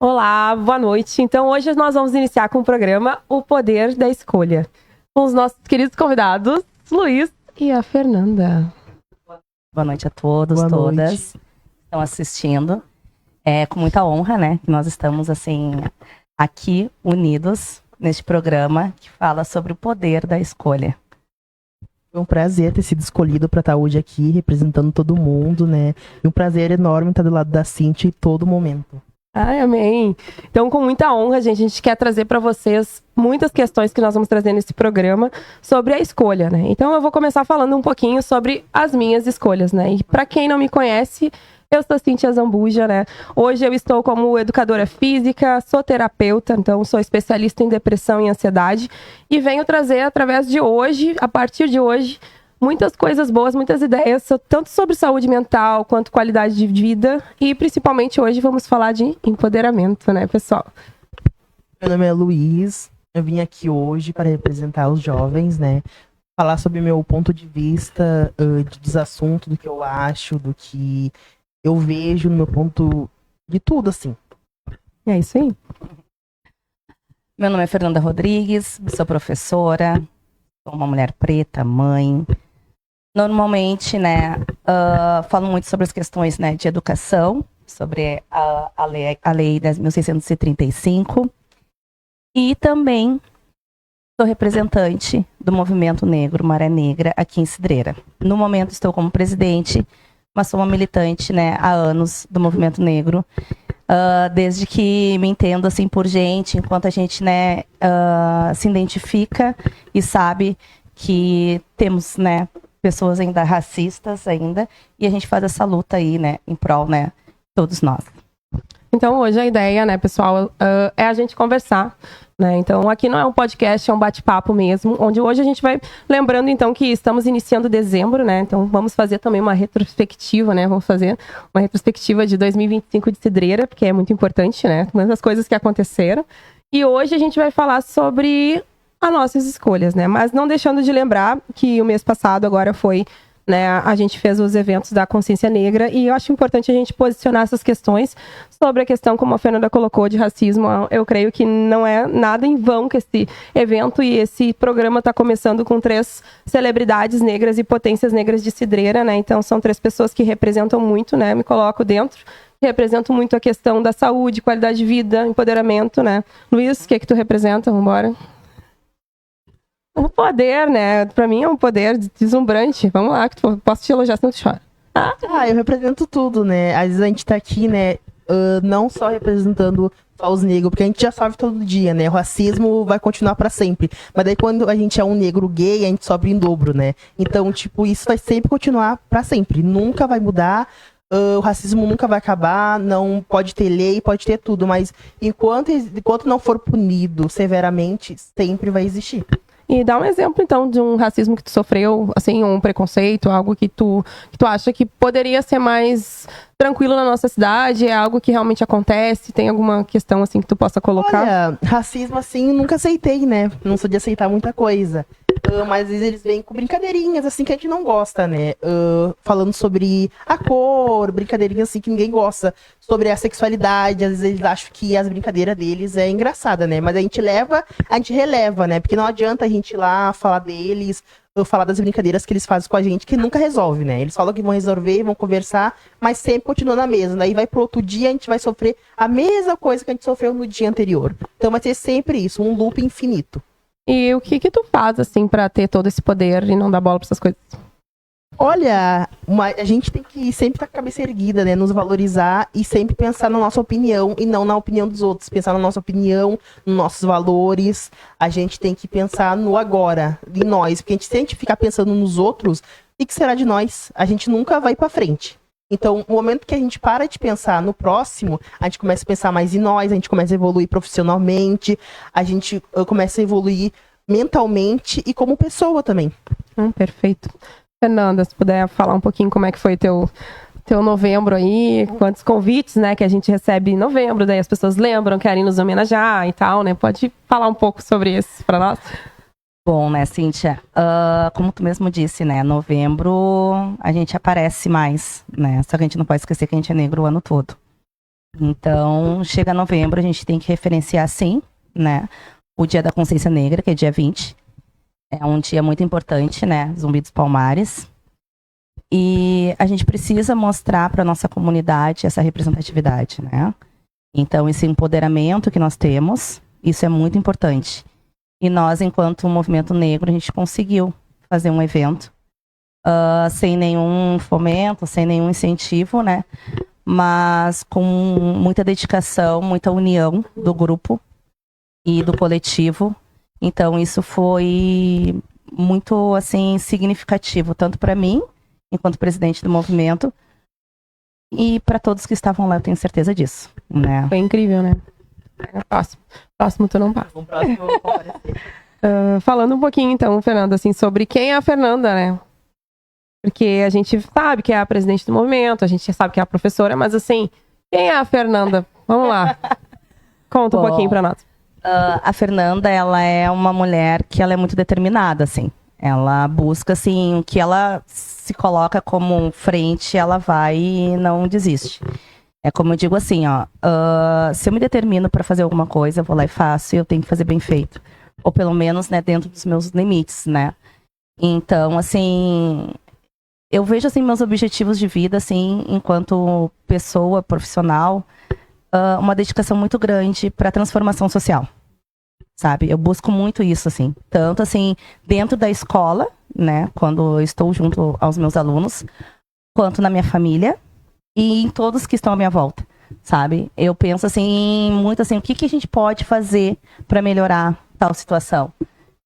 Olá, boa noite. Então, hoje nós vamos iniciar com o programa O Poder da Escolha, com os nossos queridos convidados, Luiz e a Fernanda. Boa noite a todos, Boa todas noite. que estão assistindo. É com muita honra, né, que nós estamos, assim, aqui unidos neste programa que fala sobre o poder da escolha. Foi um prazer ter sido escolhido para estar hoje aqui, representando todo mundo, né? E um prazer enorme estar do lado da Cintia em todo momento. Ai, amém. Então, com muita honra, gente, a gente quer trazer para vocês muitas questões que nós vamos trazer nesse programa sobre a escolha, né? Então, eu vou começar falando um pouquinho sobre as minhas escolhas, né? E para quem não me conhece, eu sou Cintia Zambuja, né? Hoje eu estou como educadora física, sou terapeuta, então sou especialista em depressão e ansiedade e venho trazer através de hoje, a partir de hoje, muitas coisas boas, muitas ideias, tanto sobre saúde mental quanto qualidade de vida. E principalmente hoje vamos falar de empoderamento, né, pessoal? Meu nome é Luiz, eu vim aqui hoje para representar os jovens, né? Falar sobre meu ponto de vista de desassunto, do que eu acho, do que eu vejo no meu ponto de tudo, assim. É isso aí. Meu nome é Fernanda Rodrigues, sou professora, sou uma mulher preta, mãe. Normalmente, né, falo muito sobre as questões, né, de educação, sobre a lei 10.635. E também sou representante do movimento negro Maré Negra aqui em Cidreira. No momento estou como presidente, mas sou uma militante, né, há anos do movimento negro, desde que me entendo assim por gente, enquanto a gente, né, se identifica e sabe que temos, né, pessoas ainda racistas ainda, e a gente faz essa luta aí, né, em prol, né, todos nós. Então, hoje a ideia, né, pessoal, é a gente conversar, né? Então, aqui não é um podcast, é um bate-papo mesmo, onde hoje a gente vai lembrando, então, que estamos iniciando dezembro, né? Então, vamos fazer também uma retrospectiva, né? Vamos fazer uma retrospectiva de 2025 de Cidreira, porque é muito importante, né? Muitas coisas que aconteceram. E hoje a gente vai falar sobre as nossas escolhas, né? Mas não deixando de lembrar que o mês passado agora foi, né, a gente fez os eventos da consciência negra e eu acho importante a gente posicionar essas questões sobre a questão, como a Fernanda colocou, de racismo. Eu creio que não é nada em vão que esse evento e esse programa está começando com 3 celebridades negras e potências negras de Cidreira, né? Então são 3 pessoas que representam muito, né? Me coloco dentro. Representam muito a questão da saúde, qualidade de vida, empoderamento, né? Luiz, o que tu representa? Vamos embora. O poder, né? Pra mim é um poder deslumbrante. Vamos lá, que posso te elogiar, senão tu chora. Eu represento tudo, né? Às vezes a gente tá aqui, né, não só representando só os negros, porque a gente já sofre todo dia, né? O racismo vai continuar pra sempre. Mas daí quando a gente é um negro gay, a gente sofre em dobro, né? Então, tipo, isso vai sempre continuar pra sempre. Nunca vai mudar. O racismo nunca vai acabar, não pode ter lei, pode ter tudo, mas enquanto não for punido severamente, sempre vai existir. E dá um exemplo, então, de um racismo que tu sofreu, assim, um preconceito, algo que tu acha que poderia ser mais tranquilo na nossa cidade, é algo que realmente acontece, tem alguma questão, assim, que tu possa colocar? Olha, racismo, assim, nunca aceitei, né? Não sou de aceitar muita coisa. Mas às vezes eles vêm com brincadeirinhas, assim, que a gente não gosta, né? Falando sobre a cor, brincadeirinhas, assim, que ninguém gosta. Sobre a sexualidade, às vezes eles acham que as brincadeiras deles é engraçada, né? Mas a gente releva, né? Porque não adianta a gente ir lá falar deles, ou falar das brincadeiras que eles fazem com a gente, que nunca resolve, né? Eles falam que vão resolver, vão conversar, mas sempre continua na mesma. Daí vai pro outro dia, a gente vai sofrer a mesma coisa que a gente sofreu no dia anterior. Então vai ter sempre isso, um loop infinito. E o que tu faz, assim, pra ter todo esse poder e não dar bola pra essas coisas? Olha, a gente tem que sempre estar com a cabeça erguida, né? Nos valorizar e sempre pensar na nossa opinião e não na opinião dos outros. Pensar na nossa opinião, nos nossos valores. A gente tem que pensar no agora, em nós. Porque se a gente ficar pensando nos outros, o que será de nós? A gente nunca vai pra frente. Então, no momento que a gente para de pensar no próximo, a gente começa a pensar mais em nós, a gente começa a evoluir profissionalmente, a gente começa a evoluir mentalmente e como pessoa também. Perfeito. Fernanda, se puder falar um pouquinho como é que foi teu novembro aí, quantos convites, né, que a gente recebe em novembro, daí as pessoas lembram, querem nos homenagear e tal, né? Pode falar um pouco sobre isso para nós? Bom, né, Cíntia, como tu mesmo disse, né, novembro a gente aparece mais, né, só que a gente não pode esquecer que a gente é negro o ano todo. Então, chega novembro, a gente tem que referenciar, sim, né? O Dia da Consciência Negra, que é dia 20. É um dia muito importante, né? Zumbi dos Palmares. E a gente precisa mostrar para nossa comunidade essa representatividade, né? Então, esse empoderamento que nós temos, isso é muito importante. E nós, enquanto movimento negro, a gente conseguiu fazer um evento sem nenhum fomento, sem nenhum incentivo, né? Mas com muita dedicação, muita união do grupo e do coletivo. Então, isso foi muito, assim, significativo, tanto para mim, enquanto presidente do movimento, e para todos que estavam lá, eu tenho certeza disso, né? Foi incrível, né? Próximo tu não passa. O próximo eu vou comparecer. Falando um pouquinho, então, Fernanda, assim, sobre quem é a Fernanda, né? Porque a gente sabe que é a presidente do movimento, a gente sabe que é a professora, mas assim, quem é a Fernanda? Vamos lá. Conta um pouquinho pra nós. A Fernanda, ela é uma mulher que ela é muito determinada, assim. Ela busca, assim, o que ela se coloca como frente, ela vai e não desiste. É como eu digo assim, ó, se eu me determino para fazer alguma coisa, eu vou lá e faço, e eu tenho que fazer bem feito. Ou pelo menos, né, dentro dos meus limites, né? Então, assim, eu vejo, assim, meus objetivos de vida, assim, enquanto pessoa profissional, uma dedicação muito grande para a transformação social, sabe? Eu busco muito isso, assim. Tanto, assim, dentro da escola, né, quando eu estou junto aos meus alunos, quanto na minha família e em todos que estão à minha volta, sabe? Eu penso, assim, muito assim, o que a gente pode fazer para melhorar tal situação?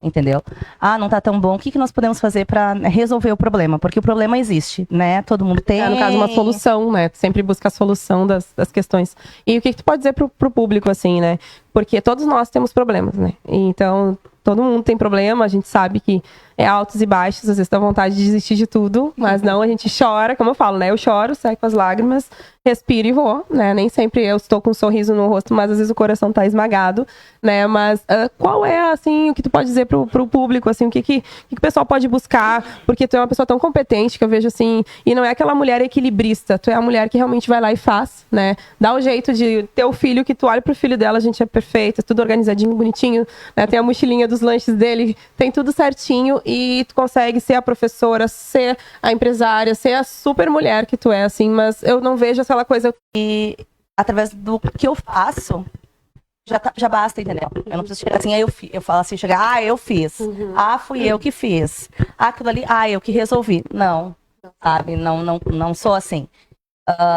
Entendeu? Ah, não tá tão bom. O que nós podemos fazer para resolver o problema? Porque o problema existe, né? Todo mundo tem. No caso, uma solução, né? Tu sempre busca a solução das questões. E o que tu pode dizer pro público, assim, né? Porque todos nós temos problemas, né? Então, todo mundo tem problema, a gente sabe que é altos e baixos, às vezes dá vontade de desistir de tudo, mas não, a gente chora, como eu falo, né? Eu choro, seco as lágrimas, respiro e vou, né? Nem sempre eu estou com um sorriso no rosto, mas às vezes o coração tá esmagado, né? Mas qual é, assim, o que tu pode dizer pro público, assim, o que o pessoal pode buscar? Porque tu é uma pessoa tão competente que eu vejo, assim, e não é aquela mulher equilibrista, tu é a mulher que realmente vai lá e faz, né? Dá o jeito de ter o filho, que tu olha pro filho dela, a gente é perfeita, tudo organizadinho, bonitinho, né? Tem a mochilinha dos lanches dele, tem tudo certinho e tu consegue ser a professora, ser a empresária, ser a super mulher que tu é, assim, mas eu não vejo aquela coisa. E através do que eu faço, já basta, entendeu? Eu não preciso chegar assim, eu falo assim, chegar, eu fiz. Fui eu que fiz. Aquilo ali, eu que resolvi. Não, sabe? Não sou assim.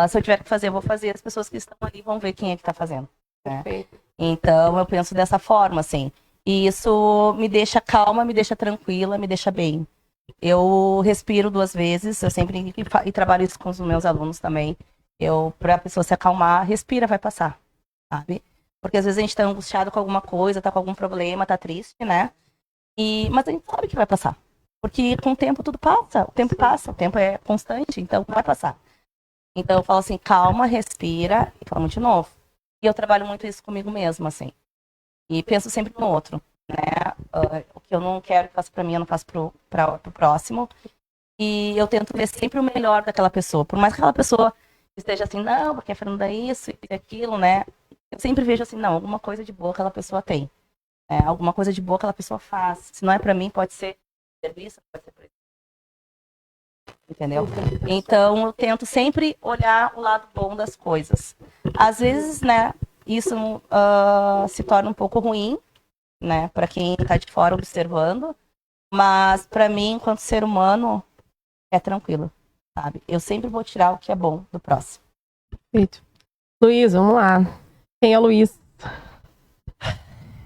Se eu tiver que fazer, eu vou fazer. As pessoas que estão ali vão ver quem é que está fazendo. Né? Então, eu penso dessa forma, assim. E isso me deixa calma, me deixa tranquila, me deixa bem. Eu respiro 2 vezes, eu sempre e trabalho isso com os meus alunos também. Para a pessoa se acalmar, respira, vai passar, sabe? Porque às vezes a gente tá angustiado com alguma coisa, tá com algum problema, tá triste, né? Mas a gente sabe que vai passar. Porque com o tempo tudo passa, o tempo passa, o tempo é constante, então vai passar. Então eu falo assim, calma, respira e vamos de novo. E eu trabalho muito isso comigo mesma, assim. E penso sempre no outro, né? O que eu não quero que faça para mim, eu não faço pro próximo. E eu tento ver sempre o melhor daquela pessoa. Por mais que aquela pessoa esteja assim, não, porque a Fernanda é isso e aquilo, né? Eu sempre vejo assim, não, alguma coisa de boa aquela pessoa tem. Alguma coisa de boa aquela pessoa faz. Se não é para mim, pode ser serviço, pode ser pra... Entendeu? Então, eu tento sempre olhar o lado bom das coisas. Às vezes, né, isso se torna um pouco ruim, né, para quem está de fora observando, mas para mim, enquanto ser humano, é tranquilo, sabe? Eu sempre vou tirar o que é bom do próximo. Perfeito. Luiz, vamos lá. Quem é Luiz?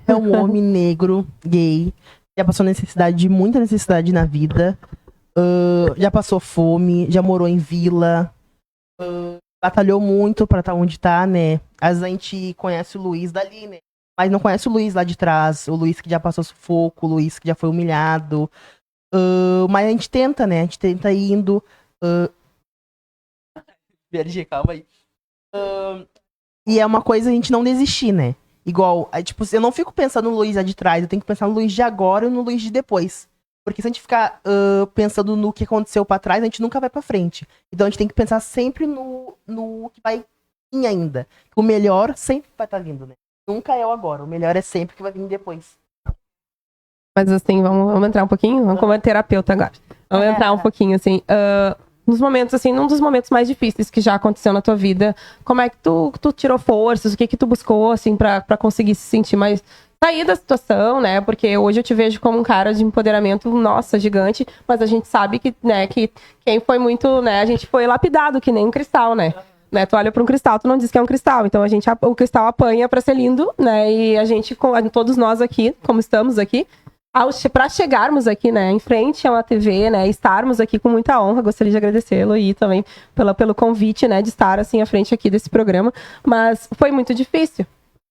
É um homem negro, gay, já passou muita necessidade na vida, já passou fome, já morou em vila, batalhou muito pra estar onde tá, né? Às vezes a gente conhece o Luiz dali, né? Mas não conhece o Luiz lá de trás, o Luiz que já passou sufoco, o Luiz que já foi humilhado. Mas a gente tenta, né? A gente tenta indo. VLG, calma aí. E é uma coisa a gente não desistir, né? Igual, tipo, eu não fico pensando no Luiz lá de trás, eu tenho que pensar no Luiz de agora e no Luiz de depois. Porque se a gente ficar pensando no que aconteceu pra trás, a gente nunca vai pra frente. Então a gente tem que pensar sempre no que vai vir ainda. O melhor sempre vai estar vindo, né? Nunca é o agora, o melhor é sempre que vai vir depois. Mas assim, vamos entrar um pouquinho? Vamos como terapeuta agora. Vamos entrar um pouquinho, assim. Nos momentos, assim, num dos momentos mais difíceis que já aconteceu na tua vida, como é que tu tirou forças? O que tu buscou, assim, pra conseguir se sentir mais... sair da situação, né? Porque hoje eu te vejo como um cara de empoderamento, nossa, gigante. Mas a gente sabe que, né, que quem foi muito, né? A gente foi lapidado, que nem um cristal, né? Tu olha para um cristal, tu não diz que é um cristal. Então o cristal apanha para ser lindo, né? E a gente, todos nós aqui, como estamos aqui, para chegarmos aqui, né, em frente a uma TV, né, estarmos aqui com muita honra, gostaria de agradecê-lo e também pelo convite, né, de estar assim à frente aqui desse programa, mas foi muito difícil,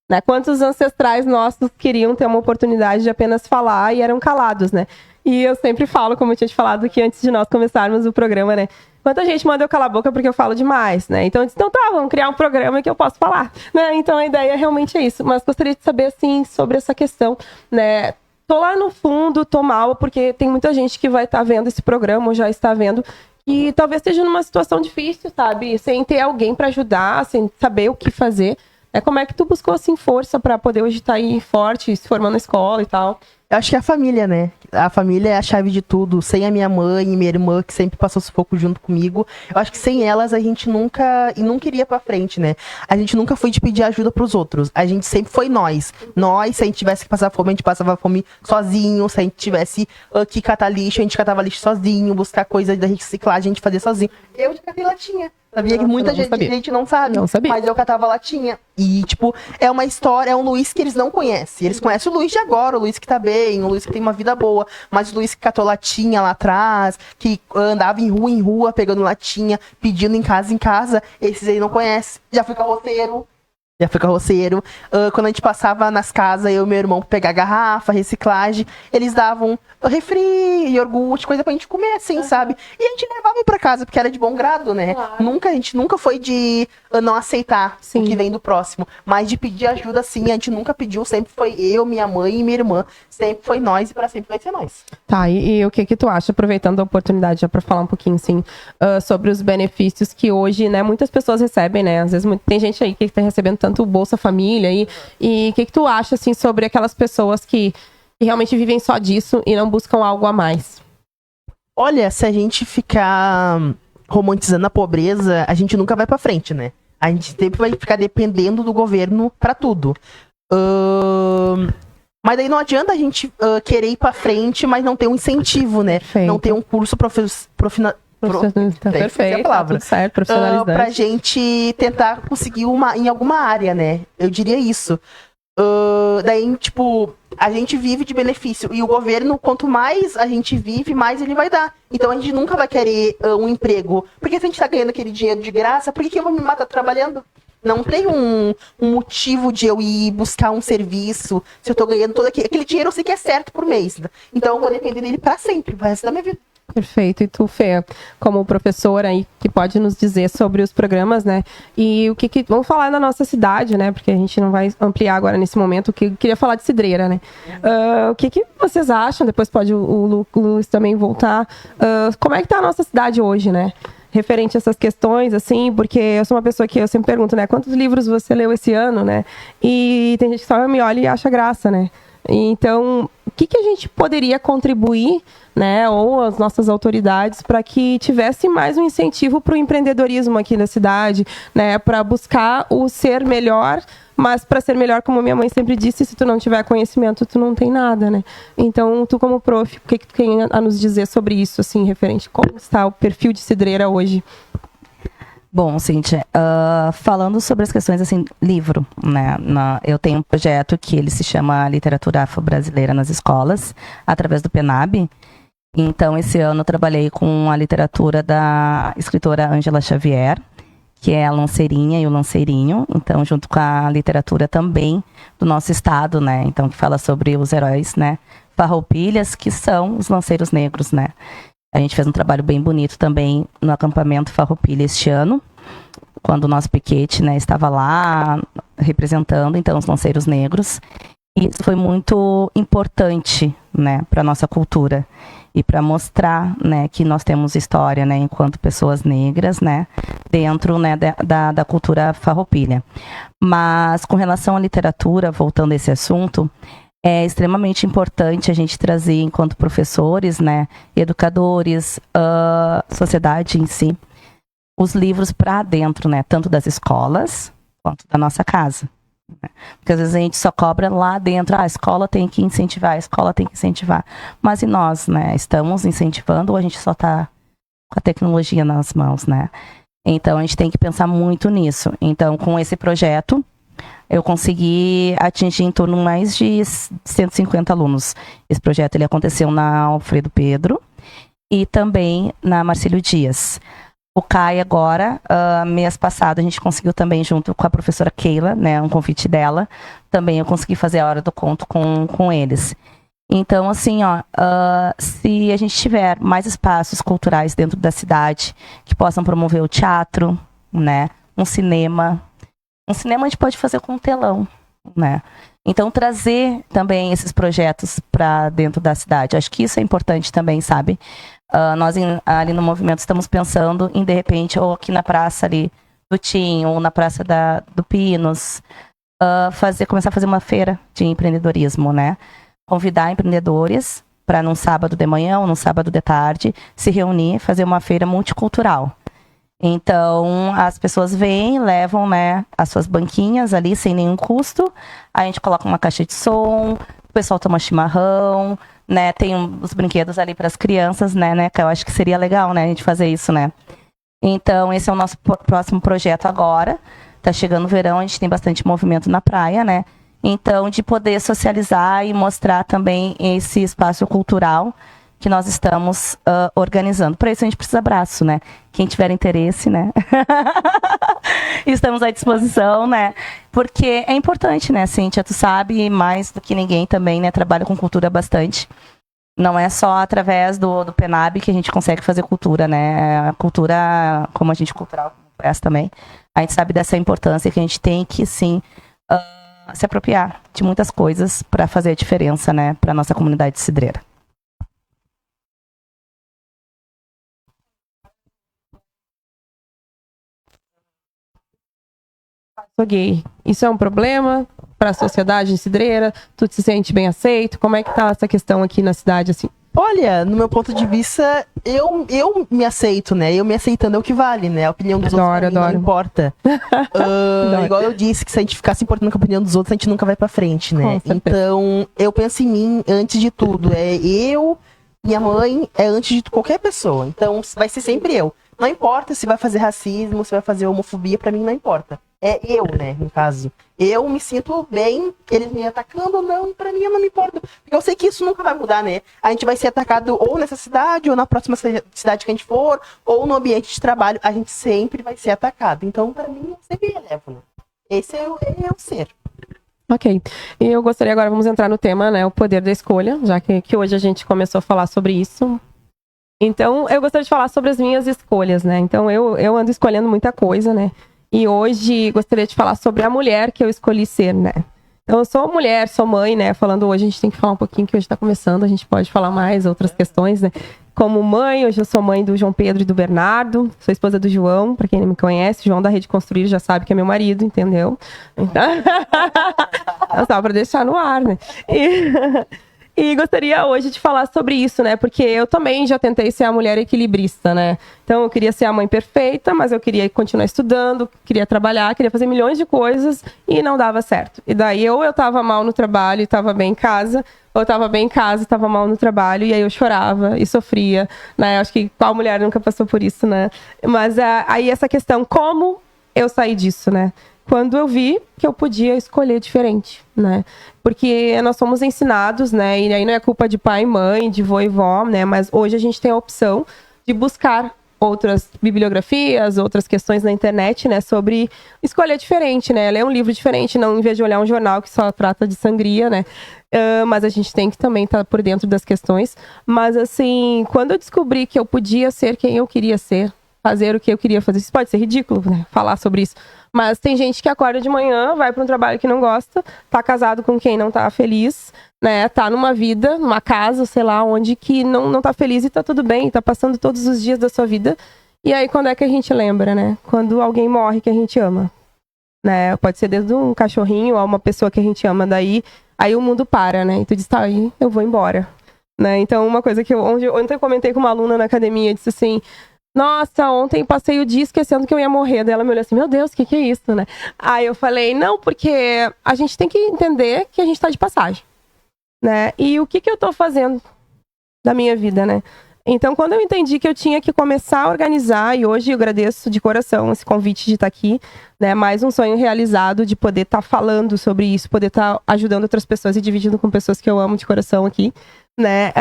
né? Quantos ancestrais nossos queriam ter uma oportunidade de apenas falar e eram calados, né? E eu sempre falo, como eu tinha te falado aqui antes de nós começarmos o programa, né? Quanta gente manda eu calar a boca porque eu falo demais, né? Então eu disse, então tá, vamos criar um programa que eu posso falar, né? Então a ideia realmente é isso. Mas gostaria de saber, assim, sobre essa questão, né? Tô lá no fundo, tô mal, porque tem muita gente que vai estar vendo esse programa, ou já está vendo, e talvez esteja numa situação difícil, sabe? Sem ter alguém para ajudar, sem saber o que fazer. Como é que tu buscou, assim, força para poder hoje estar aí forte, se formando na escola e tal? Eu acho que é a família, né? A família é a chave de tudo. Sem a minha mãe e minha irmã, que sempre passou sufoco junto comigo, eu acho que sem elas a gente nunca iria pra frente, né? A gente nunca foi de pedir ajuda pros outros. A gente sempre foi nós. Nós, se a gente tivesse que passar fome, a gente passava fome sozinho. Se a gente tivesse que catar lixo, a gente catava lixo sozinho. Buscar coisa da reciclagem, a gente fazia sozinho. Eu já catei latinha. Sabia que muita gente não sabe, mas eu catava latinha. E, tipo, é uma história, é um Luiz que eles não conhecem. Eles conhecem o Luiz de agora, o Luiz que tá bem, o Luiz que tem uma vida boa. Mas o Luiz que catou latinha lá atrás, que andava em rua, pegando latinha, pedindo em casa, esses aí não conhecem. Já fui carroceiro. Quando a gente passava nas casas, eu e meu irmão, pegar garrafa, reciclagem, eles davam refri, iogurte, coisa pra gente comer, assim, sabe? E a gente levava pra casa, porque era de bom grado, né? Claro. A gente nunca foi de não aceitar o que vem do próximo, mas de pedir ajuda, sim, a gente nunca pediu, sempre foi eu, minha mãe e minha irmã, sempre foi nós e pra sempre vai ser nós. Tá, e o que tu acha, aproveitando a oportunidade já pra falar um pouquinho, assim, sobre os benefícios que hoje, né, muitas pessoas recebem, né? Às vezes tem gente aí que tá recebendo tanto o Bolsa Família e o que tu acha, assim, sobre aquelas pessoas que realmente vivem só disso e não buscam algo a mais? Olha, se a gente ficar romantizando a pobreza, a gente nunca vai pra frente, né? A gente sempre vai ficar dependendo do governo pra tudo. Mas daí não adianta a gente querer ir pra frente, mas não ter um incentivo, né? Perfeito. Não ter um curso perfeito, tá tudo certo, profissionalizante. Pra gente tentar conseguir em alguma área, né? Eu diria isso. Daí, tipo, a gente vive de benefício. E o governo, quanto mais a gente vive, mais ele vai dar. Então a gente nunca vai querer um emprego. Porque se a gente tá ganhando aquele dinheiro de graça, por que eu vou me matar trabalhando? Não tem um motivo de eu ir buscar um serviço, se eu tô ganhando todo aquele dinheiro, eu sei que é certo por mês. Então eu vou depender dele pra sempre, pro resto da minha vida. Perfeito. E tu, Fê, como professora aí, que pode nos dizer sobre os programas, né? E o que vamos falar da nossa cidade, né? Porque a gente não vai ampliar agora nesse momento, que queria falar de Cidreira, né? O que vocês acham? Depois pode o Luiz também voltar. Como é que tá a nossa cidade hoje, né? Referente a essas questões, assim, porque eu sou uma pessoa que eu sempre pergunto, né? Quantos livros você leu esse ano, né? E tem gente que só me olha e acha graça, né? Então, o que a gente poderia contribuir, né, ou as nossas autoridades, para que tivesse mais um incentivo para o empreendedorismo aqui na cidade, né, para buscar o ser melhor, mas para ser melhor, como minha mãe sempre disse, se tu não tiver conhecimento, tu não tem nada, né? Então, tu como prof, o que tu tem a nos dizer sobre isso, assim, referente a como está o perfil de Cidreira hoje? Bom, Cíntia, falando sobre as questões, assim, livro, né? Eu tenho um projeto que ele se chama Literatura Afro-Brasileira nas Escolas, através do PENAB. Então, esse ano eu trabalhei com a literatura da escritora Ângela Xavier, que é a Lanceirinha e o Lanceirinho. Então, junto com a literatura também do nosso estado, né? Então, que fala sobre os heróis, né? Farroupilhas, que são os lanceiros negros, né? A gente fez um trabalho bem bonito também no acampamento Farroupilha este ano, quando o nosso piquete, né, estava lá representando, então, os lanceiros negros. E isso foi muito importante, né, para a nossa cultura. e para mostrar, né, que nós temos história, né, enquanto pessoas negras, né, dentro, né, da cultura farroupilha. Mas com relação à literatura, voltando a esse assunto, é extremamente importante a gente trazer, enquanto professores, né, educadores, sociedade em si, os livros para dentro, né, tanto das escolas quanto da nossa casa. Porque às vezes a gente só cobra lá dentro, a escola tem que incentivar, a escola tem que incentivar. Mas e nós, né? Estamos incentivando ou a gente só está com a tecnologia nas mãos, né? Então a gente tem que pensar muito nisso. Então, com esse projeto, eu consegui atingir em torno de mais de 150 alunos. Esse projeto ele aconteceu na Alfredo Pedro e também na Marcílio Dias. O CAI agora, mês passado, a gente conseguiu também, junto com a professora Keila, né, um convite dela, também eu consegui fazer a hora do conto com eles. Então, assim, se a gente tiver mais espaços culturais dentro da cidade, que possam promover o teatro, né, um cinema a gente pode fazer com um telão, né. Então, trazer também esses projetos para dentro da cidade, acho que isso é importante também, sabe? Nós ali no movimento estamos pensando em, de repente, ou aqui na praça ali do Tim, ou na praça do Pinos, começar a fazer uma feira de empreendedorismo, né? Convidar empreendedores para num sábado de manhã ou num sábado de tarde se reunir, fazer uma feira multicultural. Então, as pessoas vêm, levam, né, as suas banquinhas ali sem nenhum custo, a gente coloca uma caixa de som, o pessoal toma chimarrão, né, tem os brinquedos ali para as crianças, né, que eu acho que seria legal, né, a gente fazer isso, né. Então, esse é o nosso próximo projeto agora. Tá chegando o verão, a gente tem bastante movimento na praia, né. Então, de poder socializar e mostrar também esse espaço cultural que nós estamos organizando. Para isso, a gente precisa de abraço, né. Quem tiver interesse, né. Estamos à disposição, né. Porque é importante, né, Cíntia, tu sabe mais do que ninguém também, né, trabalha com cultura bastante. Não é só através do PENAB que a gente consegue fazer cultura, né, a cultura, como a gente cultural, essa também, a gente sabe dessa importância que a gente tem que, sim, se apropriar de muitas coisas para fazer a diferença, né, para nossa comunidade cidreira. Sou gay. Isso é um problema para a sociedade cidreira? Tu te sente bem aceito? Como é que tá essa questão aqui na cidade, assim? Olha, no meu ponto de vista, eu me aceito, né? Eu me aceitando é o que vale, né? A opinião dos outros pra mim não importa. Igual eu disse, que se a gente ficar se importando com a opinião dos outros, a gente nunca vai pra frente, né? Então, eu penso em mim antes de tudo. É eu, minha mãe, é antes de qualquer pessoa. Então, vai ser sempre eu. Não importa se vai fazer racismo, se vai fazer homofobia, pra mim não importa. É eu, né, no caso. Eu me sinto bem, eles me atacando ou não, pra mim eu não me importo. Porque eu sei que isso nunca vai mudar, né? A gente vai ser atacado ou nessa cidade, ou na próxima cidade que a gente for, ou no ambiente de trabalho, a gente sempre vai ser atacado. Então, pra mim, eu sempre relevo, né? Esse é o ser. Ok. E eu gostaria agora, vamos entrar no tema, né, o poder da escolha, já que hoje a gente começou a falar sobre isso. Então, eu gostaria de falar sobre as minhas escolhas, né? Então, eu ando escolhendo muita coisa, né? E hoje gostaria de falar sobre a mulher que eu escolhi ser, né? Então, eu sou mulher, sou mãe, né? Falando hoje, a gente tem que falar um pouquinho, que hoje está começando, a gente pode falar mais outras questões, né? Como mãe, hoje eu sou mãe do João Pedro e do Bernardo, sou esposa do João, para quem não me conhece, João da Rede Construir já sabe que é meu marido, entendeu? Então... Só para deixar no ar, né? E gostaria hoje de falar sobre isso, né? Porque eu também já tentei ser a mulher equilibrista, né? Então, eu queria ser a mãe perfeita, mas eu queria continuar estudando, queria trabalhar, queria fazer milhões de coisas e não dava certo. E daí, ou eu tava mal no trabalho e tava bem em casa, ou eu tava bem em casa e tava mal no trabalho, e aí eu chorava e sofria, né? Acho que qual mulher nunca passou por isso, né? Mas aí essa questão, como eu saí disso, né? Quando eu vi que eu podia escolher diferente, né? Porque nós somos ensinados, né? E aí não é culpa de pai e mãe, de vô e vó, né? Mas hoje a gente tem a opção de buscar outras bibliografias, outras questões na internet, né? Sobre escolher diferente, né? Ler um livro diferente, não em vez de olhar um jornal que só trata de sangria, né? Mas a gente tem que também estar por dentro das questões. Mas, assim, quando eu descobri que eu podia ser quem eu queria ser, fazer o que eu queria fazer. Isso pode ser ridículo, né? Falar sobre isso. Mas tem gente que acorda de manhã, vai para um trabalho que não gosta, tá casado com quem não tá feliz, né? Tá numa vida, numa casa, sei lá, onde que não tá feliz e tá tudo bem, tá passando todos os dias da sua vida. E aí, quando é que a gente lembra, né? Quando alguém morre que a gente ama, né? Pode ser desde um cachorrinho a uma pessoa que a gente ama, daí aí o mundo para, né? E tu diz, tá, aí eu vou embora, né? Então, uma coisa que ontem eu comentei com uma aluna na academia, disse assim, nossa, ontem passei o dia esquecendo que eu ia morrer. Daí ela me olhou assim, meu Deus, o que é isso, né? Aí eu falei, não, porque a gente tem que entender que a gente tá de passagem, né? E o que eu tô fazendo da minha vida, né? Então, quando eu entendi que eu tinha que começar a organizar, e hoje eu agradeço de coração esse convite de estar aqui, né? Mais um sonho realizado de poder estar falando sobre isso, poder estar ajudando outras pessoas e dividindo com pessoas que eu amo de coração aqui, né?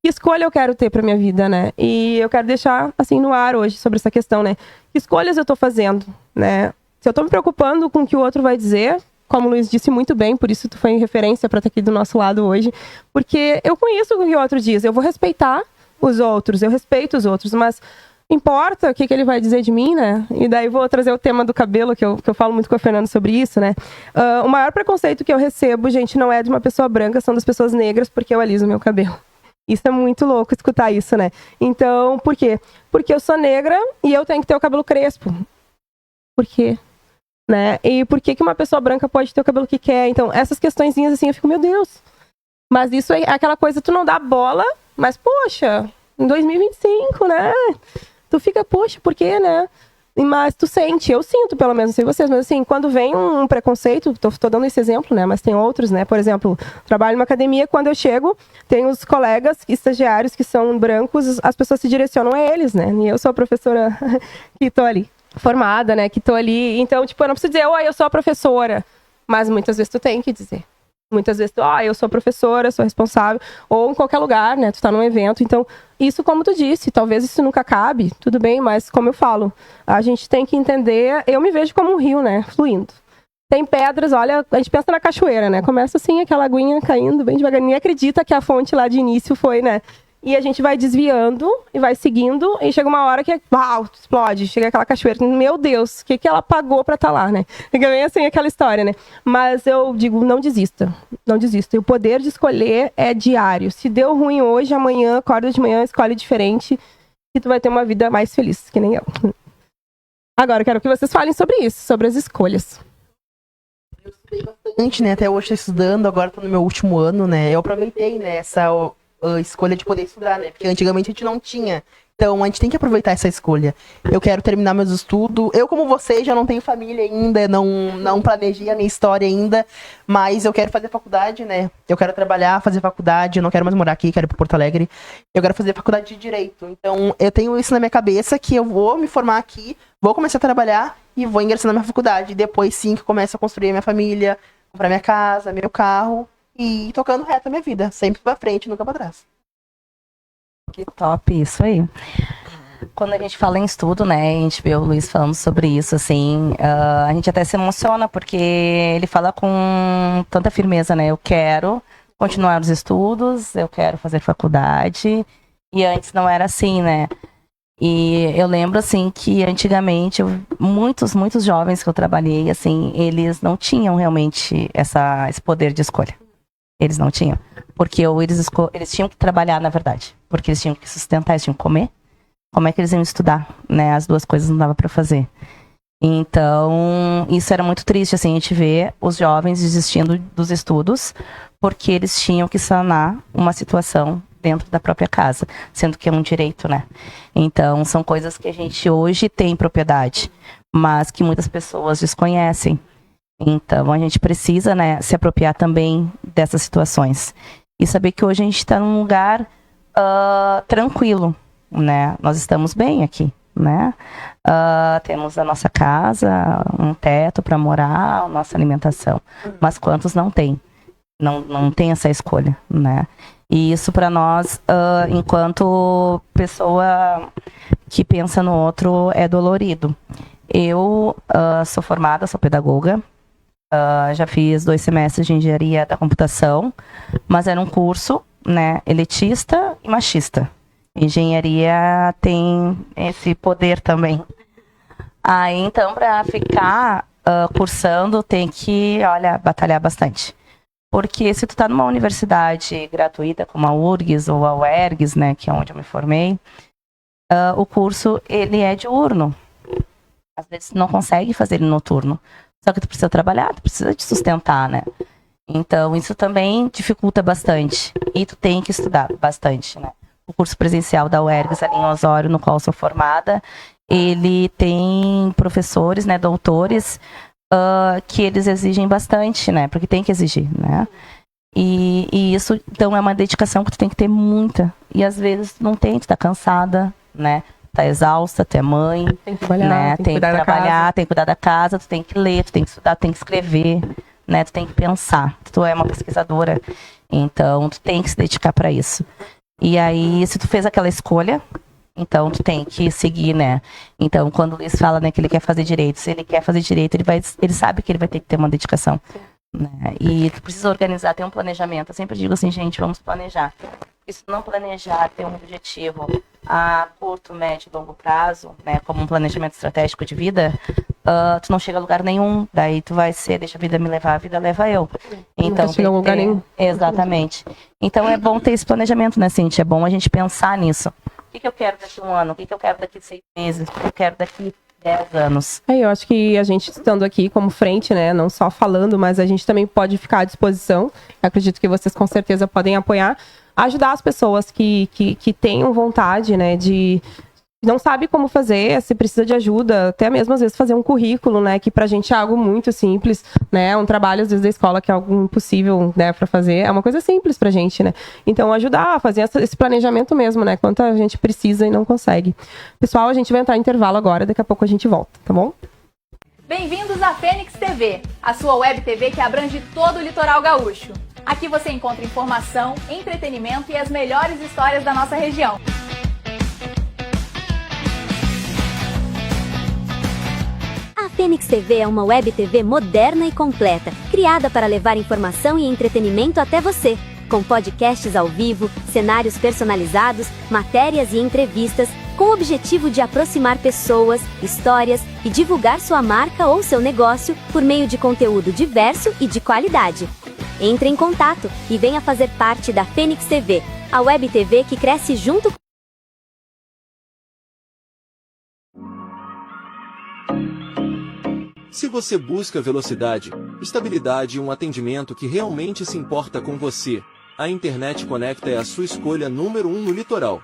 Que escolha eu quero ter para minha vida, né? E eu quero deixar, assim, no ar hoje sobre essa questão, né? Que escolhas eu tô fazendo, né? Se eu tô me preocupando com o que o outro vai dizer, como o Luiz disse muito bem, por isso tu foi em referência para estar aqui do nosso lado hoje, porque eu conheço o que o outro diz, eu vou respeitar os outros, eu respeito os outros, mas importa o que ele vai dizer de mim, né? E daí vou trazer o tema do cabelo, que eu falo muito com a Fernanda sobre isso, né? O maior preconceito que eu recebo, gente, não é de uma pessoa branca, são das pessoas negras, porque eu aliso meu cabelo. Isso é muito louco escutar isso, né? Então, por quê? Porque eu sou negra e eu tenho que ter o cabelo crespo. Por quê? Né? E por que uma pessoa branca pode ter o cabelo que quer? Então, essas questõezinhas assim, eu fico, meu Deus. Mas isso é aquela coisa, tu não dá bola, mas, poxa, em 2025, né? Tu fica, poxa, por quê, né? Mas tu sente, eu sinto pelo menos, não sei vocês, mas assim, quando vem um preconceito, tô dando esse exemplo, né, mas tem outros, né, por exemplo, trabalho em uma academia, quando eu chego, tem os colegas estagiários que são brancos, as pessoas se direcionam a eles, né, e eu sou a professora que tô ali, formada, né, que tô ali, então, tipo, eu não preciso dizer, oi, eu sou a professora, mas muitas vezes tu tem que dizer. Muitas vezes, eu sou professora, sou responsável, ou em qualquer lugar, né, tu tá num evento, então, isso como tu disse, talvez isso nunca cabe, tudo bem, mas como eu falo, a gente tem que entender, eu me vejo como um rio, né, fluindo. Tem pedras, olha, a gente pensa na cachoeira, né, começa assim, aquela aguinha caindo bem devagarinho, ninguém acredita que a fonte lá de início foi, né, e a gente vai desviando e vai seguindo, e chega uma hora que, uau, explode, chega aquela cachoeira, meu Deus, o que ela pagou pra estar lá, né? Fica bem assim aquela história, né? Mas eu digo, não desista, não desista. E o poder de escolher é diário. Se deu ruim hoje, amanhã, acorda de manhã, escolhe diferente, e tu vai ter uma vida mais feliz, que nem eu. Agora, eu quero que vocês falem sobre isso, sobre as escolhas. Eu estudei bastante, né? Até hoje estou estudando, agora estou no meu último ano, né? Eu aproveitei, né, essa escolha de poder estudar, né? Porque antigamente a gente não tinha. Então a gente tem que aproveitar essa escolha. Eu quero terminar meus estudos. Eu, como vocês, já não tenho família ainda, não planejei a minha história ainda, mas eu quero fazer faculdade, né? Eu quero trabalhar, fazer faculdade, eu não quero mais morar aqui, quero ir para Porto Alegre. Eu quero fazer faculdade de Direito. Então eu tenho isso na minha cabeça, que eu vou me formar aqui, vou começar a trabalhar e vou ingressar na minha faculdade. Depois sim que eu começo a construir a minha família, comprar minha casa, meu carro. E tocando reto a minha vida, sempre pra frente, nunca pra trás. Que top, isso aí. Quando a gente fala em estudo, né, a gente vê o Luiz falando sobre isso, assim, a gente até se emociona, porque ele fala com tanta firmeza, né, eu quero continuar os estudos, eu quero fazer faculdade, e antes não era assim, né. E eu lembro, assim, que antigamente, muitos jovens que eu trabalhei, assim, eles não tinham realmente esse poder de escolha. Eles não tinham. Porque eles tinham que trabalhar, na verdade. Porque eles tinham que sustentar, eles tinham que comer. Como é que eles iam estudar, né? As duas coisas não dava para fazer. Então, isso era muito triste, assim, a gente vê os jovens desistindo dos estudos porque eles tinham que sanar uma situação dentro da própria casa, sendo que é um direito, né? Então, são coisas que a gente hoje tem propriedade, mas que muitas pessoas desconhecem. Então, a gente precisa, né, se apropriar também dessas situações. E saber que hoje a gente está num lugar tranquilo, né? Nós estamos bem aqui, né? Temos a nossa casa, um teto para morar, a nossa alimentação. Mas quantos não têm? Não tem essa escolha, né? E isso para nós, enquanto pessoa que pensa no outro, é dolorido. Eu sou formada, sou pedagoga. Já fiz 2 semestres de engenharia da computação, mas era um curso, né, elitista e machista. Engenharia tem esse poder também. Aí, então, para ficar cursando, tem que, olha, batalhar bastante. Porque se tu tá numa universidade gratuita, como a URGS ou a UERGS, né, que é onde eu me formei, o curso, ele é diurno. Às vezes tu não consegue fazer ele noturno. Só que tu precisa trabalhar, tu precisa te sustentar, né? Então, isso também dificulta bastante. E tu tem que estudar bastante, né? O curso presencial da UERGS, ali em Osório, no qual eu sou formada, ele tem professores, né, doutores, que eles exigem bastante, né? Porque tem que exigir, né? E isso, então, é uma dedicação que tu tem que ter muita. E às vezes tu não tem, tu tá cansada, né? Tá exausta, tu é mãe, Tem que trabalhar, né? tem que cuidar da trabalhar, casa. tem que cuidar da casa, tu tem que ler, tu tem que estudar, tu tem que escrever, né? Tu tem que pensar. Tu é uma pesquisadora, então tu tem que se dedicar para isso. E aí, se tu fez aquela escolha, então tu tem que seguir, né? Então, quando o Luiz fala, né, que ele quer fazer direito, se ele quer fazer direito, ele sabe que ele vai ter que ter uma dedicação, né? E tu precisa organizar, ter um planejamento. Eu sempre digo assim, gente, vamos planejar. E se tu não planejar, ter um objetivo a curto, médio e longo prazo, né, como um planejamento estratégico de vida, tu não chega a lugar nenhum. Daí tu vai ser, deixa a vida me levar, a vida leva eu. Então, Nunca chega a lugar nenhum. Exatamente. Então é bom ter esse planejamento, né, Cintia? É bom a gente pensar nisso. O que eu quero daqui a 1 ano? O que eu quero daqui a 6 meses? O que eu quero daqui a 10 anos? Eu acho que a gente estando aqui como frente, né, não só falando, mas a gente também pode ficar à disposição. Eu acredito que vocês com certeza podem apoiar, ajudar as pessoas que tenham vontade, né, de não sabe como fazer, se precisa de ajuda, até mesmo às vezes fazer um currículo, né, que pra gente é algo muito simples, né, um trabalho às vezes da escola que é algo impossível, né, pra fazer, é uma coisa simples pra gente, né. Então ajudar a fazer esse planejamento mesmo, né, quanto a gente precisa e não consegue. Pessoal, a gente vai entrar em intervalo agora, daqui a pouco a gente volta, tá bom? Bem-vindos à Fênix TV, a sua web TV que abrange todo o litoral gaúcho. Aqui você encontra informação, entretenimento e as melhores histórias da nossa região. A Fênix TV é uma web TV moderna e completa, criada para levar informação e entretenimento até você, com podcasts ao vivo, cenários personalizados, matérias e entrevistas, com o objetivo de aproximar pessoas, histórias e divulgar sua marca ou seu negócio por meio de conteúdo diverso e de qualidade. Entre em contato e venha fazer parte da Fênix TV, a web TV que cresce junto com... Se você busca velocidade, estabilidade e um atendimento que realmente se importa com você, a Internet Conecta é a sua escolha número 1 no litoral.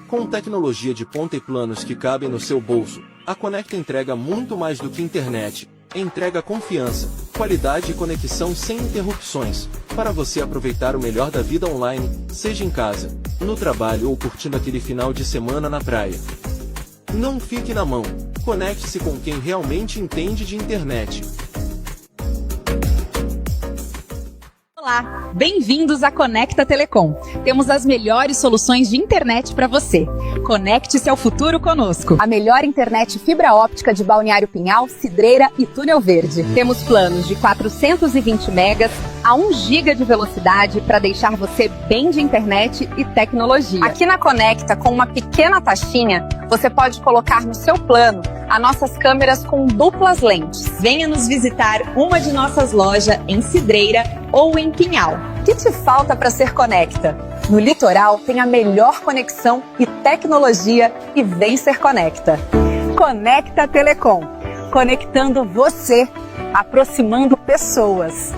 Com tecnologia de ponta e planos que cabem no seu bolso, a Conecta entrega muito mais do que internet. Entrega confiança, qualidade e conexão sem interrupções, para você aproveitar o melhor da vida online, seja em casa, no trabalho ou curtindo aquele final de semana na praia. Não fique na mão. Conecte-se com quem realmente entende de internet. Olá, bem-vindos à Conecta Telecom. Temos as melhores soluções de internet para você. Conecte-se ao futuro conosco. A melhor internet fibra óptica de Balneário Pinhal, Cidreira e Túnel Verde. Temos planos de 420 megas a 1 giga de velocidade para deixar você bem de internet e tecnologia. Aqui na Conecta, com uma pequena taxinha, você pode colocar no seu plano as nossas câmeras com duplas lentes. Venha nos visitar uma de nossas lojas em Cidreira ou em Pinhal. O que te falta para ser Conecta? No litoral tem a melhor conexão e tecnologia e vem ser Conecta. Conecta Telecom. Conectando você, aproximando pessoas.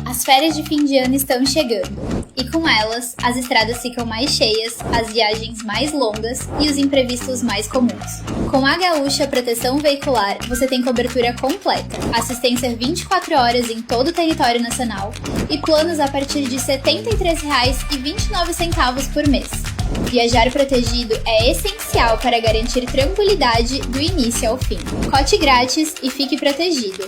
As férias de fim de ano estão chegando, e com elas, as estradas ficam mais cheias, as viagens mais longas e os imprevistos mais comuns. Com a Gaúcha Proteção Veicular, você tem cobertura completa, assistência 24 horas em todo o território nacional e planos a partir de R$ 73,29 por mês. Viajar protegido é essencial para garantir tranquilidade do início ao fim. Cote grátis e fique protegido.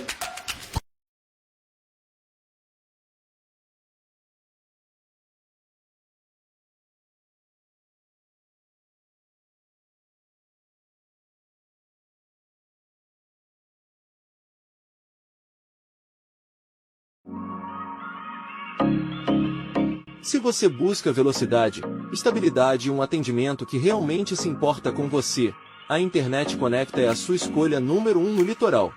Se você busca velocidade, estabilidade e um atendimento que realmente se importa com você, a Internet Conecta é a sua escolha número 1 no litoral.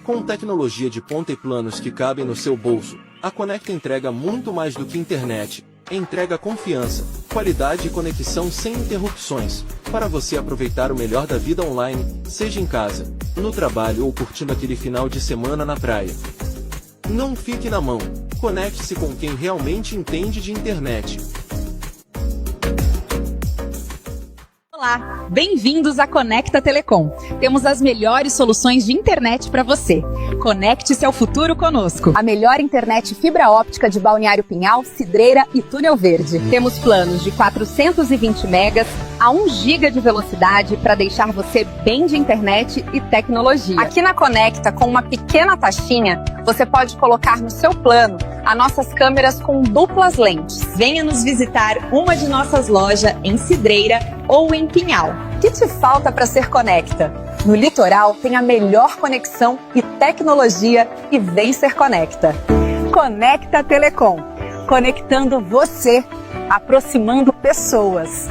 Com tecnologia de ponta e planos que cabem no seu bolso, a Conecta entrega muito mais do que internet. Entrega confiança, qualidade e conexão sem interrupções, para você aproveitar o melhor da vida online, seja em casa, no trabalho ou curtindo aquele final de semana na praia. Não fique na mão, conecte-se com quem realmente entende de internet. Olá, bem-vindos à Conecta Telecom. Temos as melhores soluções de internet para você. Conecte-se ao futuro conosco. A melhor internet fibra óptica de Balneário Pinhal, Cidreira e Túnel Verde. Temos planos de 420 megas a 1 giga de velocidade para deixar você bem de internet e tecnologia. Aqui na Conecta, com uma pequena taxinha, você pode colocar no seu plano as nossas câmeras com duplas lentes. Venha nos visitar uma de nossas lojas em Cidreira ou em Pinhal. O que te falta para ser Conecta? No litoral tem a melhor conexão e tecnologia e vem ser Conecta. Conecta Telecom, conectando você, aproximando pessoas.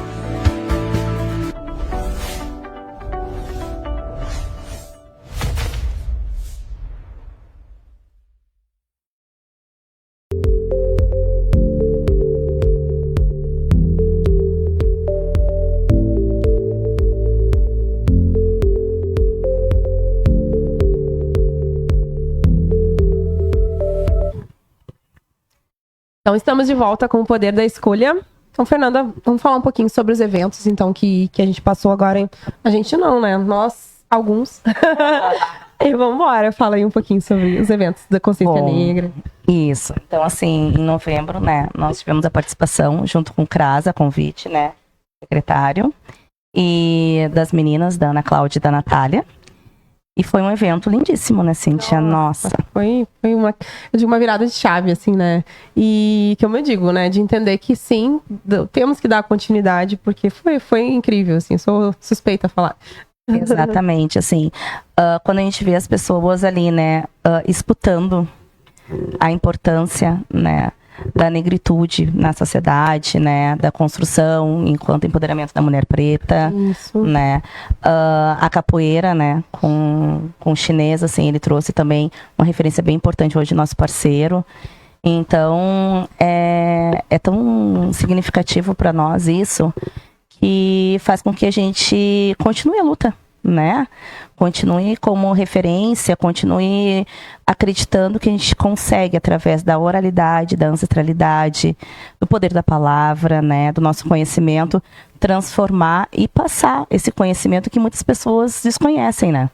Então, estamos de volta com o poder da escolha. Então, Fernanda, vamos falar um pouquinho sobre os eventos, então, que a gente passou agora. Hein? A gente não, né? Nós, alguns. E vamos embora, fala aí um pouquinho sobre os eventos da Consciência Negra. Isso. Então, assim, em novembro, né, nós tivemos a participação junto com o CRAS, a convite, né, secretário, e das meninas, da Ana Cláudia e da Natália. E foi um evento lindíssimo, né, Cíntia? Nossa. Foi uma, eu digo, uma virada de chave, assim, né? E como eu digo, né, de entender que sim, temos que dar continuidade, porque foi incrível, assim, sou suspeita a falar. Exatamente, assim, quando a gente vê as pessoas ali, né, disputando a importância, né, da negritude na sociedade, né, da construção enquanto empoderamento da mulher preta. Isso. Né, a capoeira, né, com o chinês, assim, ele trouxe também uma referência bem importante hoje, nosso parceiro. Então, é tão significativo para nós isso, que faz com que a gente continue a luta, né? Continue como referência, continue acreditando que a gente consegue, através da oralidade, da ancestralidade, do poder da palavra, né, do nosso conhecimento, transformar e passar esse conhecimento que muitas pessoas desconhecem, né?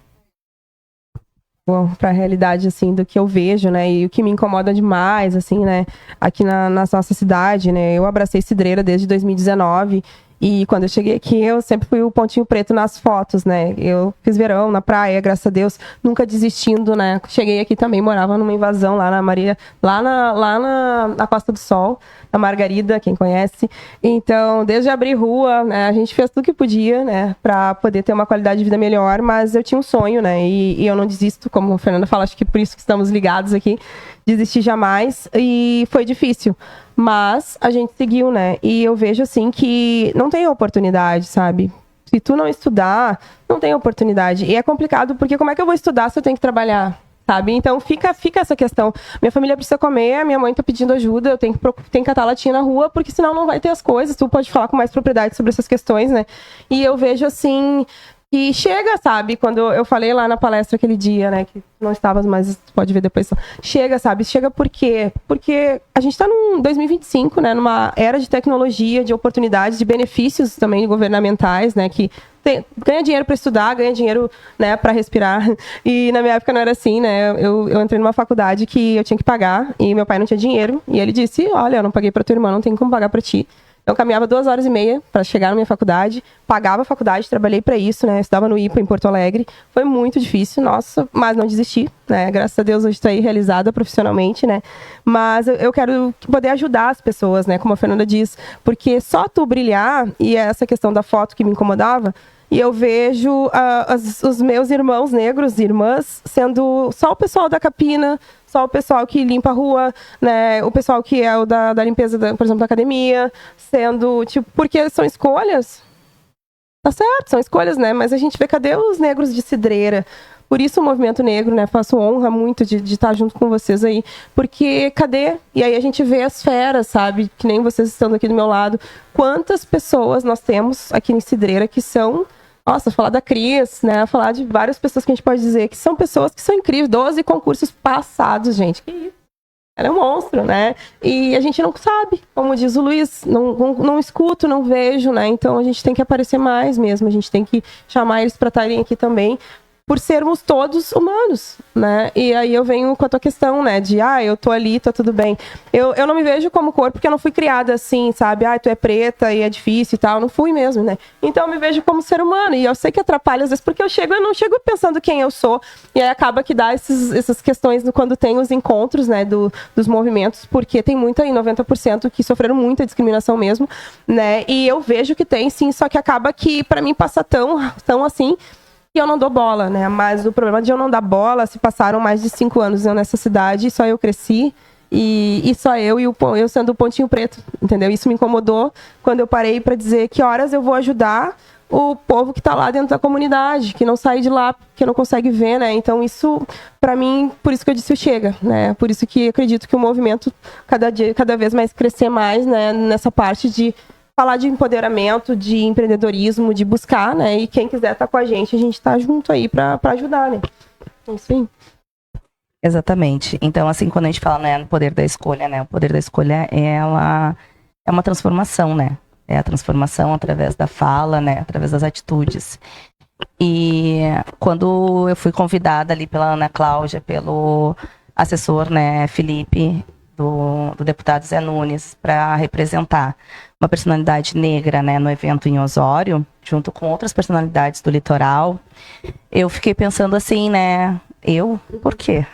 Para a realidade, assim, do que eu vejo, né, e o que me incomoda demais, assim, né, aqui na nossa cidade, né, eu abracei Cidreira desde 2019, e quando eu cheguei aqui, eu sempre fui o pontinho preto nas fotos, né? Eu fiz verão na praia, graças a Deus, nunca desistindo, né? Cheguei aqui também, morava numa invasão lá na Maria, lá na Costa do Sol, na Margarida, quem conhece. Então, desde abrir rua, né? A gente fez tudo que podia, né? Pra poder ter uma qualidade de vida melhor, mas eu tinha um sonho, né? E eu não desisto, como a Fernanda fala, acho que por isso que estamos ligados aqui, desistir jamais, e foi difícil. Mas a gente seguiu, né? E eu vejo, assim, que não tem oportunidade, sabe? Se tu não estudar, não tem oportunidade. E é complicado, porque como é que eu vou estudar se eu tenho que trabalhar, sabe? Então fica essa questão. Minha família precisa comer, minha mãe tá pedindo ajuda, eu tenho que catar latinha na rua, porque senão não vai ter as coisas. Tu pode falar com mais propriedade sobre essas questões, né? E eu vejo, assim, que chega, sabe? Quando eu falei lá na palestra aquele dia, né? Que não estavas, mas pode ver depois. Chega, sabe? Chega por quê? Porque a gente está num 2025, né? Numa era de tecnologia, de oportunidades, de benefícios também governamentais, né? Que ganha dinheiro para estudar, ganha dinheiro, né, para respirar. E na minha época não era assim, né? Eu entrei numa faculdade que eu tinha que pagar e meu pai não tinha dinheiro. E ele disse, olha, eu não paguei para tua irmã, não tem como pagar para ti. Eu caminhava 2h30 para chegar na minha faculdade, pagava a faculdade, trabalhei para isso, né? Estudava no IPA em Porto Alegre. Foi muito difícil, nossa, mas não desisti, né? Graças a Deus hoje estou aí realizada profissionalmente, né? Mas eu quero poder ajudar as pessoas, né? Como a Fernanda diz, porque só tu brilhar, e essa questão da foto que me incomodava, e eu vejo os meus irmãos negros e irmãs sendo só o pessoal da capina, só o pessoal que limpa a rua, né? O pessoal que é o da limpeza, por exemplo, da academia, sendo, tipo, porque são escolhas. Tá certo, são escolhas, né? Mas a gente vê, cadê os negros de Cidreira? Por isso o movimento negro, né? Faço honra muito de estar junto com vocês aí. Porque cadê? E aí a gente vê as feras, sabe? Que nem vocês estando aqui do meu lado. Quantas pessoas nós temos aqui em Cidreira que são... Nossa, falar da Cris, né? Falar de várias pessoas que a gente pode dizer que são pessoas que são incríveis. 12 concursos passados, gente. Que isso? Ela é um monstro, né? E a gente não sabe, como diz o Luiz, não escuto, não vejo, né? Então a gente tem que aparecer mais mesmo. A gente tem que chamar eles para estarem aqui também, por sermos todos humanos, né? E aí eu venho com a tua questão, né? De, eu tô ali, tá tudo bem. Eu não me vejo como cor porque eu não fui criada assim, sabe? Tu é preta e é difícil e tal. Não fui mesmo, né? Então eu me vejo como ser humano. E eu sei que atrapalha às vezes porque eu não chego pensando quem eu sou. E aí acaba que dá essas questões quando tem os encontros, né? Dos movimentos, porque tem muita, aí 90% que sofreram muita discriminação mesmo, né? E eu vejo que tem, sim, só que acaba que pra mim passa tão assim, e eu não dou bola, né? Mas o problema de eu não dar bola, se passaram mais de 5 anos eu nessa cidade, e só eu cresci, e só eu sendo o pontinho preto, entendeu? Isso me incomodou quando eu parei para dizer que horas eu vou ajudar o povo que está lá dentro da comunidade, que não sai de lá, que não consegue ver, né? Então isso, para mim, por isso que eu disse o chega, né? Por isso que acredito que o movimento cada vez mais crescer mais, né? Nessa parte de falar de empoderamento, de empreendedorismo, de buscar, né? E quem quiser estar com a gente tá junto aí para ajudar, né? Sim. Exatamente. Então, assim, quando a gente fala, né, no poder da escolha, né? O poder da escolha, ela é uma transformação, né? É a transformação através da fala, né? Através das atitudes. E quando eu fui convidada ali pela Ana Cláudia, pelo assessor, né, Felipe, do deputado Zé Nunes, para representar uma personalidade negra, né, no evento em Osório, junto com outras personalidades do litoral, eu fiquei pensando assim, né, por quê?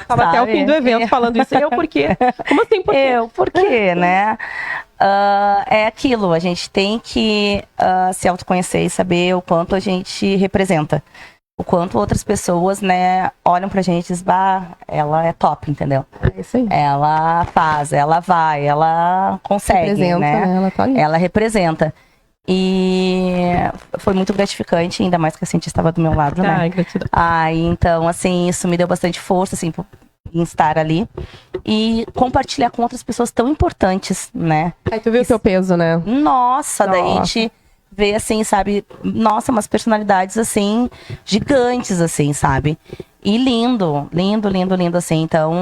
Tava até o fim do evento falando isso, eu por quê? Como assim, por quê? Por quê, né? É aquilo, a gente tem que se autoconhecer e saber o quanto a gente representa. O quanto outras pessoas, né, olham pra gente e dizem, ela é top, entendeu? É isso aí. Ela faz, ela vai, ela consegue, representa, né? Ela tá ali. Ela representa. E foi muito gratificante, ainda mais que a cientista estava do meu lado, né? Gratidão. Então, assim, isso me deu bastante força, assim, em estar ali. E compartilhar com outras pessoas tão importantes, né? Aí tu viu o teu peso, né? Nossa, daí a gente vê, assim, sabe? Nossa, umas personalidades, assim, gigantes, assim, sabe? E lindo, assim. Então,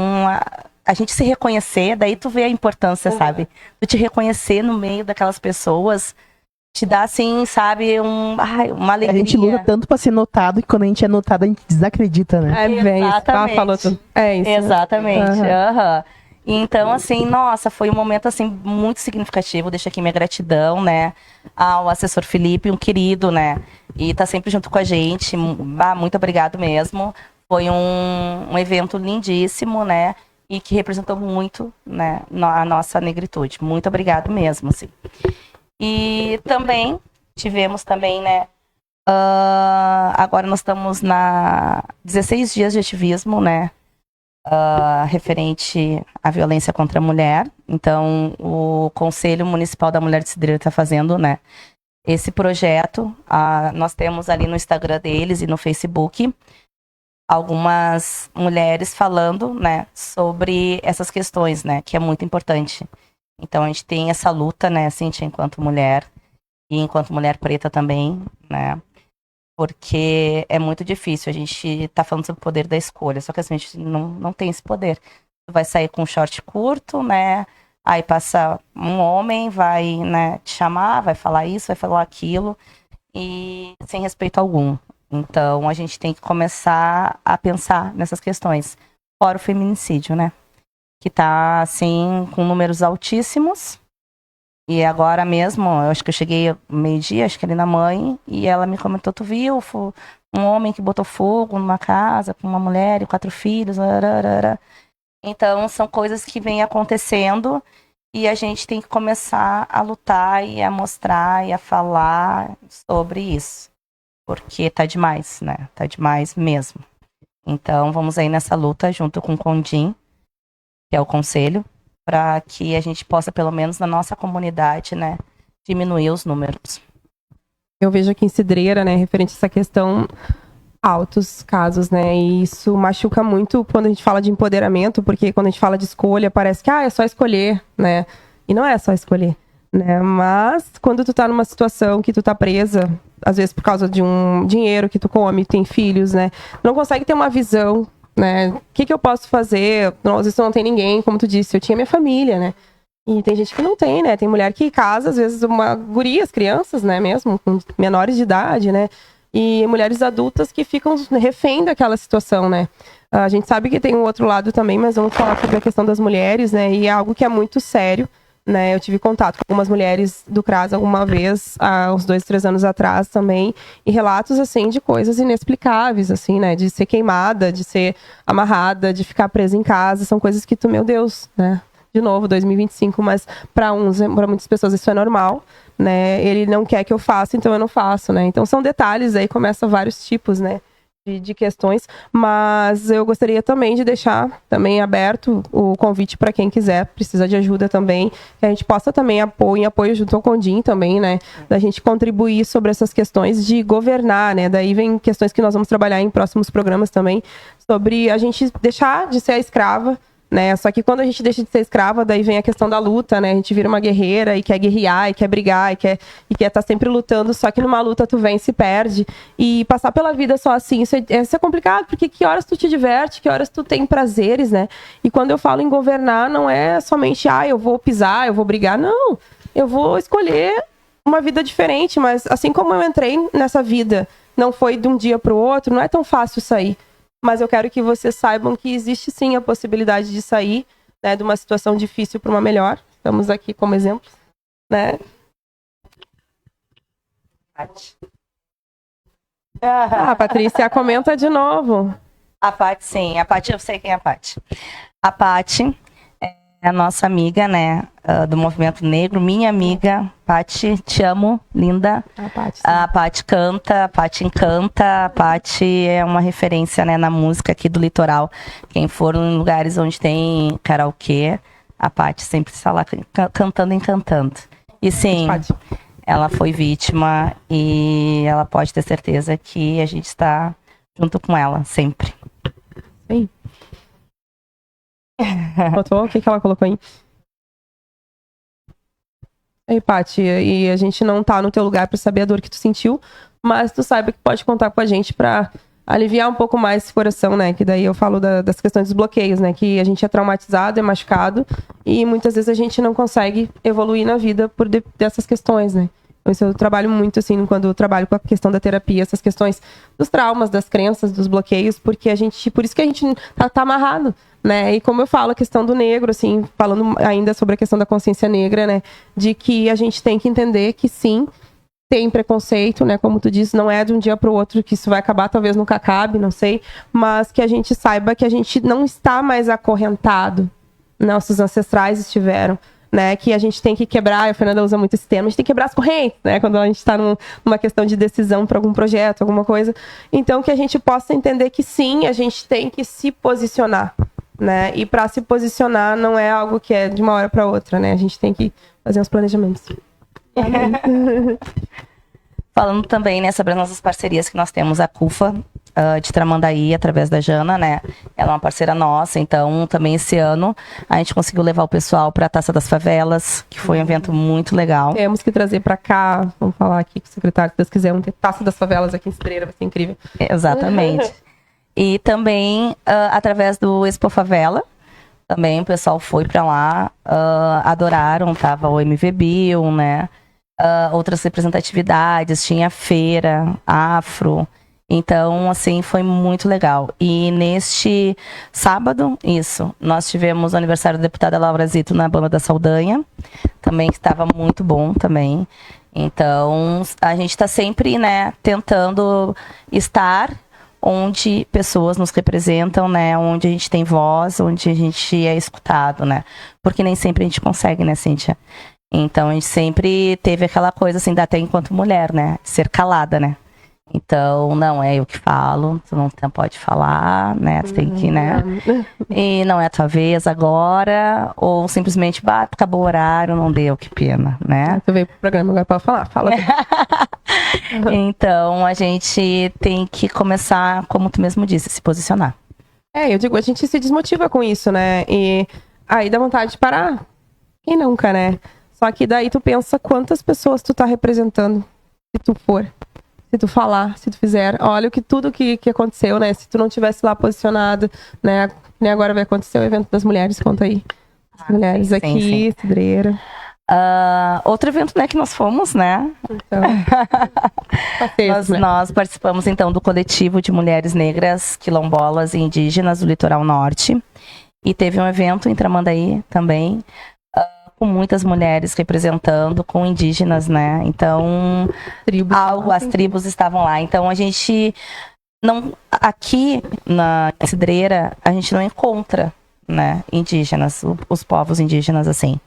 a gente se reconhecer, daí tu vê a importância, sabe? Tu te reconhecer no meio daquelas pessoas, te dá, assim, sabe? Uma alegria. A gente luta tanto pra ser notado que quando a gente é notado, a gente desacredita, né? Bem, Exatamente. Falou tudo. É isso. Exatamente. Uhum. Então, assim, nossa, foi um momento, assim, muito significativo. Deixo aqui minha gratidão, né, ao assessor Felipe, um querido, né, e tá sempre junto com a gente. Muito obrigado mesmo. Foi um evento lindíssimo, né, e que representou muito, né, a nossa negritude. Muito obrigado mesmo, assim. E também, tivemos também, né, agora nós estamos na 16 dias de ativismo, né, referente à violência contra a mulher. Então, o Conselho Municipal da Mulher de Cidreira está fazendo, né, esse projeto. Nós temos ali no Instagram deles e no Facebook algumas mulheres falando, né, sobre essas questões, né, que é muito importante. Então, a gente tem essa luta, né, Cíntia, enquanto mulher, e enquanto mulher preta também, né, porque é muito difícil. A gente tá falando sobre o poder da escolha, só que assim, a gente não tem esse poder. Tu vai sair com um short curto, né, aí passa um homem, vai, né, te chamar, vai falar isso, vai falar aquilo, e sem respeito algum. Então, a gente tem que começar a pensar nessas questões. Fora o feminicídio, né, que tá, assim, com números altíssimos. E agora mesmo, eu acho que eu cheguei meio-dia, acho que ali na mãe, e ela me comentou, tu viu um homem que botou fogo numa casa com uma mulher e 4 filhos, Então, são coisas que vêm acontecendo e a gente tem que começar a lutar e a mostrar e a falar sobre isso. Porque tá demais, né? Tá demais mesmo. Então, vamos aí nessa luta junto com o Condim, que é o conselho, para que a gente possa, pelo menos na nossa comunidade, né, diminuir os números. Eu vejo aqui em Cidreira, né, referente a essa questão, altos casos, né, e isso machuca muito quando a gente fala de empoderamento, porque quando a gente fala de escolha, parece que, é só escolher, né, e não é só escolher, né, mas quando tu tá numa situação que tu tá presa, às vezes por causa de um dinheiro que tu come, tem filhos, né, não consegue ter uma visão, né, o que eu posso fazer, às vezes tu não tem ninguém, como tu disse, eu tinha minha família, né, e tem gente que não tem, né, tem mulher que casa, às vezes uma guria, as crianças, né, mesmo, com menores de idade, né, e mulheres adultas que ficam refém daquela situação, né. A gente sabe que tem um outro lado também, mas vamos falar sobre a questão das mulheres, né, e é algo que é muito sério, né. Eu tive contato com algumas mulheres do CRAS alguma vez, há uns 2, 3 anos atrás também, e relatos, assim, de coisas inexplicáveis, assim, né, de ser queimada, de ser amarrada, de ficar presa em casa, são coisas que tu, meu Deus, né. De novo, 2025, mas para muitas pessoas isso é normal, né? Ele não quer que eu faça, então eu não faço, né? Então são detalhes, aí começam vários tipos, né, de questões, mas eu gostaria também de deixar também aberto o convite para quem quiser, precisa de ajuda também, que a gente possa também em apoio junto ao Condim também, né, da gente contribuir sobre essas questões de governar, né, daí vem questões que nós vamos trabalhar em próximos programas também, sobre a gente deixar de ser a escrava, né? Só que quando a gente deixa de ser escrava, daí vem a questão da luta, né? A gente vira uma guerreira e quer guerrear, e quer brigar, e quer estar sempre lutando, só que numa luta tu vence e perde. E passar pela vida só assim, isso é complicado, porque que horas tu te diverte, que horas tu tem prazeres, né? E quando eu falo em governar, não é somente, eu vou pisar, eu vou brigar, não. Eu vou escolher uma vida diferente, mas assim como eu entrei nessa vida, não foi de um dia pro outro, não é tão fácil sair. Mas eu quero que vocês saibam que existe sim a possibilidade de sair, né, de uma situação difícil para uma melhor. Estamos aqui como exemplos, né? Patrícia, comenta de novo. A Paty, sim. A Paty, eu sei quem é a Paty. A Paty é a nossa amiga, né, do movimento negro, minha amiga. Paty, te amo, linda. A Paty canta, a Paty encanta, a Paty é uma referência, né, na música aqui do litoral. Quem for em lugares onde tem karaokê, a Paty sempre está lá cantando e encantando. E sim, ela foi vítima e ela pode ter certeza que a gente está junto com ela, sempre. Sim. O que ela colocou aí? Ei, Paty, e a gente não tá no teu lugar pra saber a dor que tu sentiu, mas tu saiba que pode contar com a gente pra aliviar um pouco mais esse coração, né? Que daí eu falo das questões dos bloqueios, né? Que a gente é traumatizado, é machucado e muitas vezes a gente não consegue evoluir na vida por dessas questões, né? Então isso eu trabalho muito, assim, quando eu trabalho com a questão da terapia, essas questões dos traumas, das crenças, dos bloqueios, porque por isso que a gente tá amarrado, né? E como eu falo, a questão do negro, assim, falando ainda sobre a questão da consciência negra, né? De que a gente tem que entender que sim, tem preconceito, né? Como tu disse, não é de um dia para o outro que isso vai acabar, talvez nunca acabe, não sei. Mas que a gente saiba que a gente não está mais acorrentado. Nossos ancestrais estiveram. Né, que a gente tem que quebrar, a Fernanda usa muito esse termo, a gente tem que quebrar as correntes, né, quando a gente está numa questão de decisão para algum projeto, alguma coisa. Então, que a gente possa entender que sim, a gente tem que se posicionar, né, e para se posicionar não é algo que é de uma hora para outra, né, a gente tem que fazer uns planejamentos. Falando também, né, sobre as nossas parcerias que nós temos, a CUFA de Tramandaí, através da Jana, né? Ela é uma parceira nossa, então também esse ano a gente conseguiu levar o pessoal para a Taça das Favelas, que foi um evento muito legal. Temos que trazer para cá, vamos falar aqui com o secretário, se Deus quiser, ter Taça das Favelas aqui em Cidreira, vai ser incrível. Exatamente. E também através do Expo Favela, também o pessoal foi para lá, adoraram, tava o MV Bill, né? Outras representatividades, tinha feira, afro. Então, assim, foi muito legal. E neste sábado, nós tivemos o aniversário da deputada Laura Zito na Banda da Saldanha, também que estava muito bom também. Então, a gente está sempre, né, tentando estar onde pessoas nos representam, né, onde a gente tem voz, onde a gente é escutado, né, porque nem sempre a gente consegue, né, Cíntia? Então, a gente sempre teve aquela coisa, assim, até enquanto mulher, né, de ser calada, né. Então, não é eu que falo, tu não pode falar, né? Tu tem que, né? E não é a tua vez agora, ou simplesmente, acabou o horário, não deu, que pena, né? Tu veio pro programa agora pra falar, fala. Então, a gente tem que começar, como tu mesmo disse, se posicionar. Eu digo, a gente se desmotiva com isso, né? E aí dá vontade de parar. Quem nunca, né? Só que daí tu pensa quantas pessoas tu tá representando, se tu for. Se tu falar, se tu fizer, olha o que tudo que aconteceu, né? Se tu não tivesse lá posicionado, né? Nem agora vai acontecer o evento das mulheres, conta aí. As mulheres sim, aqui, Cidreira. Outro evento, né, que nós fomos, né? Então, nós participamos, então, do coletivo de mulheres negras, quilombolas e indígenas do Litoral Norte. E teve um evento em Tramandaí também, com muitas mulheres representando, com indígenas, né? Então, as tribos estavam lá. Então, a gente não... Aqui, na Cidreira, a gente não encontra, né, indígenas, os povos indígenas, assim.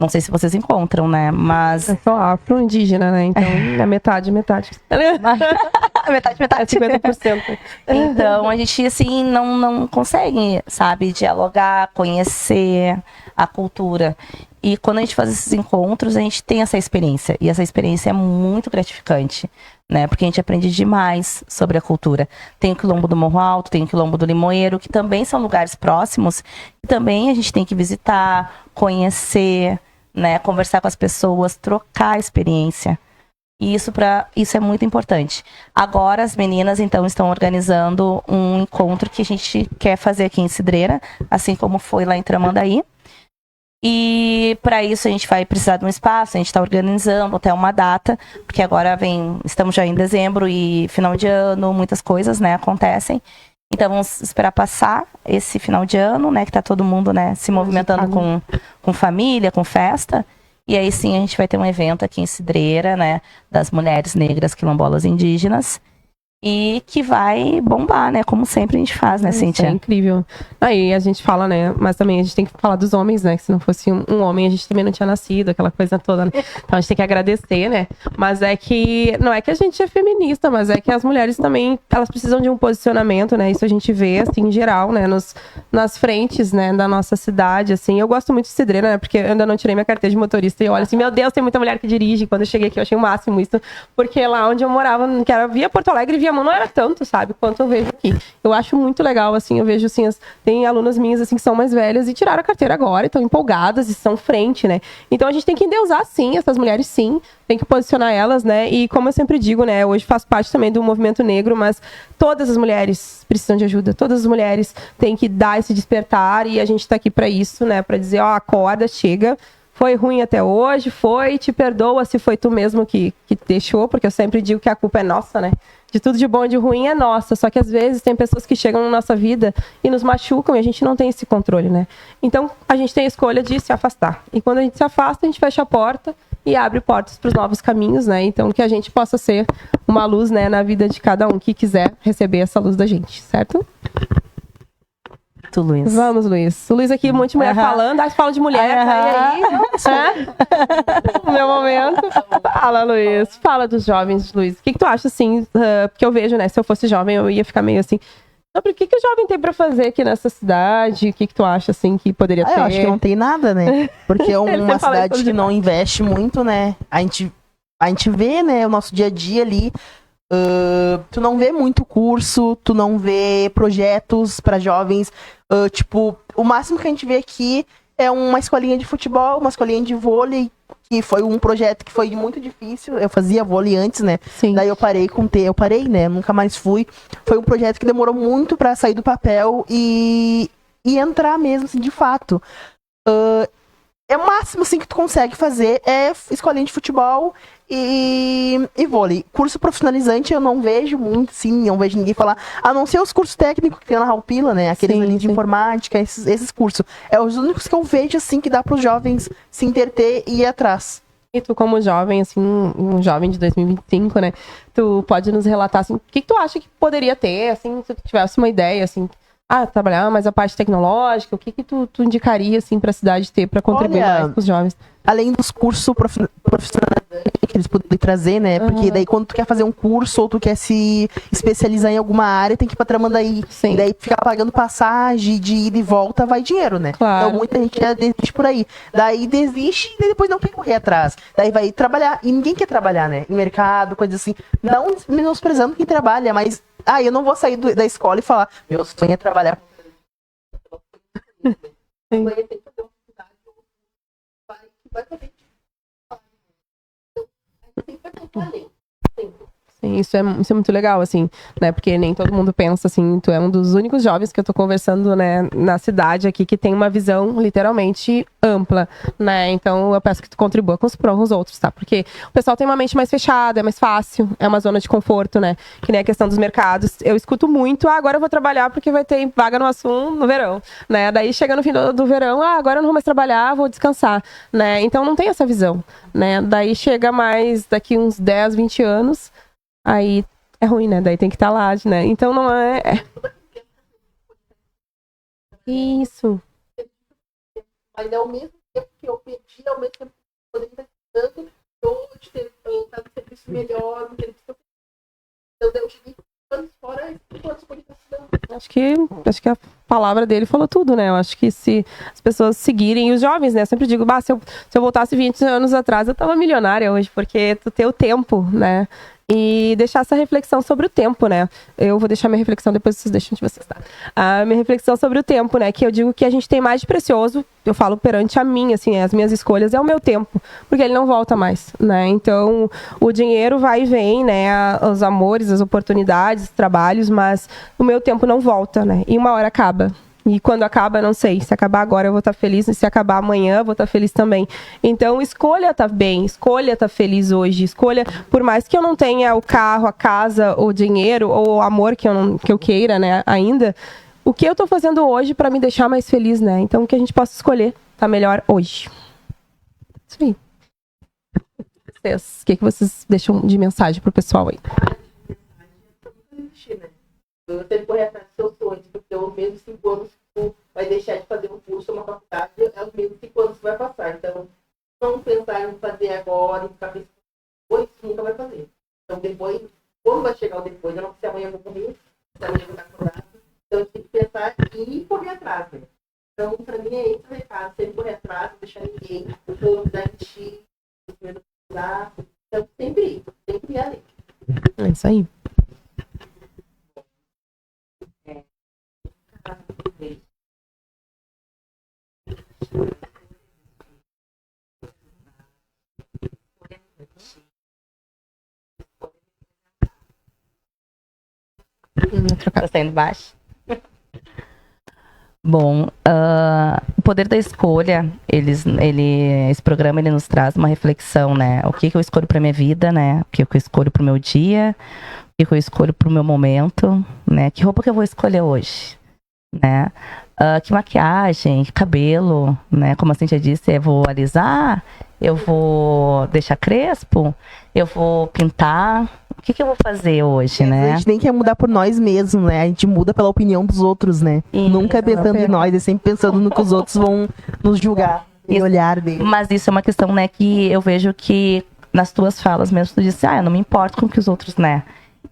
Não sei se vocês encontram, né? Mas... É só afro-indígena, né? Então, é metade. metade. 50%. Então, a gente, assim, não consegue, sabe, dialogar, conhecer a cultura. E quando a gente faz esses encontros, a gente tem essa experiência. E essa experiência é muito gratificante, né? Porque a gente aprende demais sobre a cultura. Tem o Quilombo do Morro Alto, tem o Quilombo do Limoeiro, que também são lugares próximos. E também a gente tem que visitar, conhecer, né? Conversar com as pessoas, trocar experiência. E isso é muito importante. Agora as meninas, então, estão organizando um encontro que a gente quer fazer aqui em Cidreira, assim como foi lá em Tramandaí. E para isso a gente vai precisar de um espaço, a gente está organizando até uma data, porque agora estamos já em dezembro e final de ano, muitas coisas, né, acontecem. Então vamos esperar passar esse final de ano, né, que tá todo mundo, né, se movimentando com família, com festa. E aí sim a gente vai ter um evento aqui em Cidreira, né, das mulheres negras quilombolas indígenas. E que vai bombar, né? Como sempre a gente faz, né, Cíntia? É incrível. Aí a gente fala, né? Mas também a gente tem que falar dos homens, né? Que se não fosse um homem, a gente também não tinha nascido, aquela coisa toda, né? Então a gente tem que agradecer, né? Mas é que... Não é que a gente é feminista, mas é que as mulheres também, elas precisam de um posicionamento, né? Isso a gente vê, assim, em geral, né? Nas frentes, né? Da nossa cidade, assim. Eu gosto muito de Cidreira, né? Porque eu ainda não tirei minha carteira de motorista e eu olho assim, meu Deus, tem muita mulher que dirige. Quando eu cheguei aqui, eu achei o máximo isso. Porque lá onde eu morava, que era via Porto Alegre, via não era tanto, sabe, quanto eu vejo aqui. Eu acho muito legal, assim, eu vejo, assim, tem alunas minhas, assim, que são mais velhas e tiraram a carteira agora, e estão empolgadas e são frente, né? Então a gente tem que endeusar, sim, essas mulheres, sim, tem que posicionar elas, né? E como eu sempre digo, né, hoje faço parte também do movimento negro, mas todas as mulheres precisam de ajuda, todas as mulheres têm que dar esse despertar e a gente tá aqui pra isso, né, pra dizer, ó, acorda, chega. Foi ruim até hoje, te perdoa se foi tu mesmo que deixou, porque eu sempre digo que a culpa é nossa, né? De tudo de bom e de ruim é nossa, só que às vezes tem pessoas que chegam na nossa vida e nos machucam e a gente não tem esse controle, né? Então, a gente tem a escolha de se afastar. E quando a gente se afasta, a gente fecha a porta e abre portas para os novos caminhos, né? Então, que a gente possa ser uma luz, né, na vida de cada um que quiser receber essa luz da gente, certo? Luiz. Vamos, Luiz. O Luiz aqui, um monte de mulher falando. Acho que fala de mulher, tá aí. No meu momento. Fala, Luiz. Fala dos jovens, Luiz. O que tu acha, assim, porque eu vejo, né, se eu fosse jovem, eu ia ficar meio assim, sobre o que o jovem tem pra fazer aqui nessa cidade? O que tu acha, assim, que poderia ter? Eu acho que não tem nada, né? Porque é uma cidade que não investe muito, né? A gente vê, né, o nosso dia a dia ali. Tu não vê muito curso, tu não vê projetos para jovens. Tipo, o máximo que a gente vê aqui é uma escolinha de futebol, uma escolinha de vôlei, que foi um projeto que foi muito difícil. Eu fazia vôlei antes, né? Sim. Daí eu parei, né? Nunca mais fui. Foi um projeto que demorou muito para sair do papel e entrar mesmo, assim, de fato. É o máximo, assim, que tu consegue fazer é escolinha de futebol e vôlei. Curso profissionalizante eu não vejo muito, sim, não vejo ninguém falar, a não ser os cursos técnicos que tem na Raupila, né? Aqueles ali de informática, esses cursos. É os únicos que eu vejo, assim, que dá para os jovens se entreter e ir atrás. E tu, como jovem, assim, um jovem de 2025, né? Tu pode nos relatar, assim, o que tu acha que poderia ter, assim, se tu tivesse uma ideia, assim, trabalhar mais a parte tecnológica, o que tu indicaria, assim, pra cidade ter pra contribuir mais com os jovens? Além dos cursos profissionalizantes que eles podem trazer, né? Porque daí quando tu quer fazer um curso ou tu quer se especializar em alguma área, tem que ir pra Tramandaí. Sim. E daí ficar pagando passagem de ida e volta vai dinheiro, né? Claro. Então muita gente já desiste por aí. Daí desiste e depois não quer correr atrás. Daí vai trabalhar. E ninguém quer trabalhar, né? Em mercado, coisa assim. Não menosprezando quem trabalha, mas eu não vou sair da escola e falar, meu sonho é trabalhar. Sim. Sim, isso é muito legal, assim, né? Porque nem todo mundo pensa assim, tu é um dos únicos jovens que eu tô conversando, né, na cidade aqui, que tem uma visão literalmente ampla, né? Então eu peço que tu contribua com os outros, tá? Porque o pessoal tem uma mente mais fechada, é mais fácil, é uma zona de conforto, né? Que nem a questão dos mercados. Eu escuto muito, agora eu vou trabalhar porque vai ter vaga no Assum no verão, né? Daí chega no fim do verão, agora eu não vou mais trabalhar, vou descansar, né? Então não tem essa visão, né? Daí chega mais daqui uns 10, 20 anos, aí é ruim, né? Daí tem que estar lá, né? Então não é... Isso. Mas é o mesmo tempo que eu perdi, é o mesmo tempo que eu poderia estar estudando, hoje ter um serviço melhor, um serviço que eu então eu tive anos fora e quantos poderia estar estudando. Acho que a palavra dele falou tudo, né? Eu acho que se as pessoas seguirem, e os jovens, né? Eu sempre digo, se eu voltasse 20 anos atrás, eu tava milionária hoje, porque tu tem o tempo, né? E deixar essa reflexão sobre o tempo, né? Eu vou deixar minha reflexão, depois vocês deixam de vocês, tá? A minha reflexão sobre o tempo, né? Que eu digo que a gente tem mais de precioso, eu falo perante a mim, assim, as minhas escolhas, é o meu tempo, porque ele não volta mais, né? Então, o dinheiro vai e vem, né? Os amores, as oportunidades, os trabalhos, mas o meu tempo não volta, né? E uma hora acaba. E quando acaba, não sei. Se acabar agora, eu vou estar feliz. E se acabar amanhã, eu vou estar feliz também. Então, escolha estar bem. Escolha estar feliz hoje. Escolha, por mais que eu não tenha o carro, a casa, o dinheiro, ou o amor que eu queira, né, ainda, o que eu estou fazendo hoje para me deixar mais feliz, né? Então, que a gente possa escolher estar melhor hoje. Isso aí. O que vocês deixam de mensagem pro pessoal aí? Você tem que correr atrás dos seus sonhos, porque os mesmos 5 anos que tu vai deixar de fazer um curso ou uma faculdade, é os mesmos 5 anos que vai passar. Então, não pensar em fazer agora, em ficar pensando depois, nunca vai fazer. Então, depois, quando vai chegar o depois, eu não sei se amanhã eu vou correr, se amanhã eu vou estar acordado. Então, eu tenho que pensar e correr atrás, né? Então, pra mim é esse o recado, sempre correr atrás, não deixar ninguém, o povo da ti, o medo de estudar. Então, sempre ir além. É isso aí. Tá saindo baixo? Bom, o poder da escolha, esse programa ele nos traz uma reflexão, né? O que eu escolho para minha vida, né? O que eu escolho para o meu dia, o que eu escolho para o meu momento, né? Que roupa que eu vou escolher hoje, né? Que maquiagem, que cabelo, né? Como a Cíntia disse, eu vou alisar, eu vou deixar crespo, eu vou pintar. O que eu vou fazer hoje, né? A gente nem quer mudar por nós mesmos, né? A gente muda pela opinião dos outros, né? Nunca é pensando em nós, é sempre pensando no que os outros vão nos julgar, e olhar dele. Mas isso é uma questão, né, que eu vejo que nas tuas falas mesmo, tu disse, eu não me importo com o que os outros, né?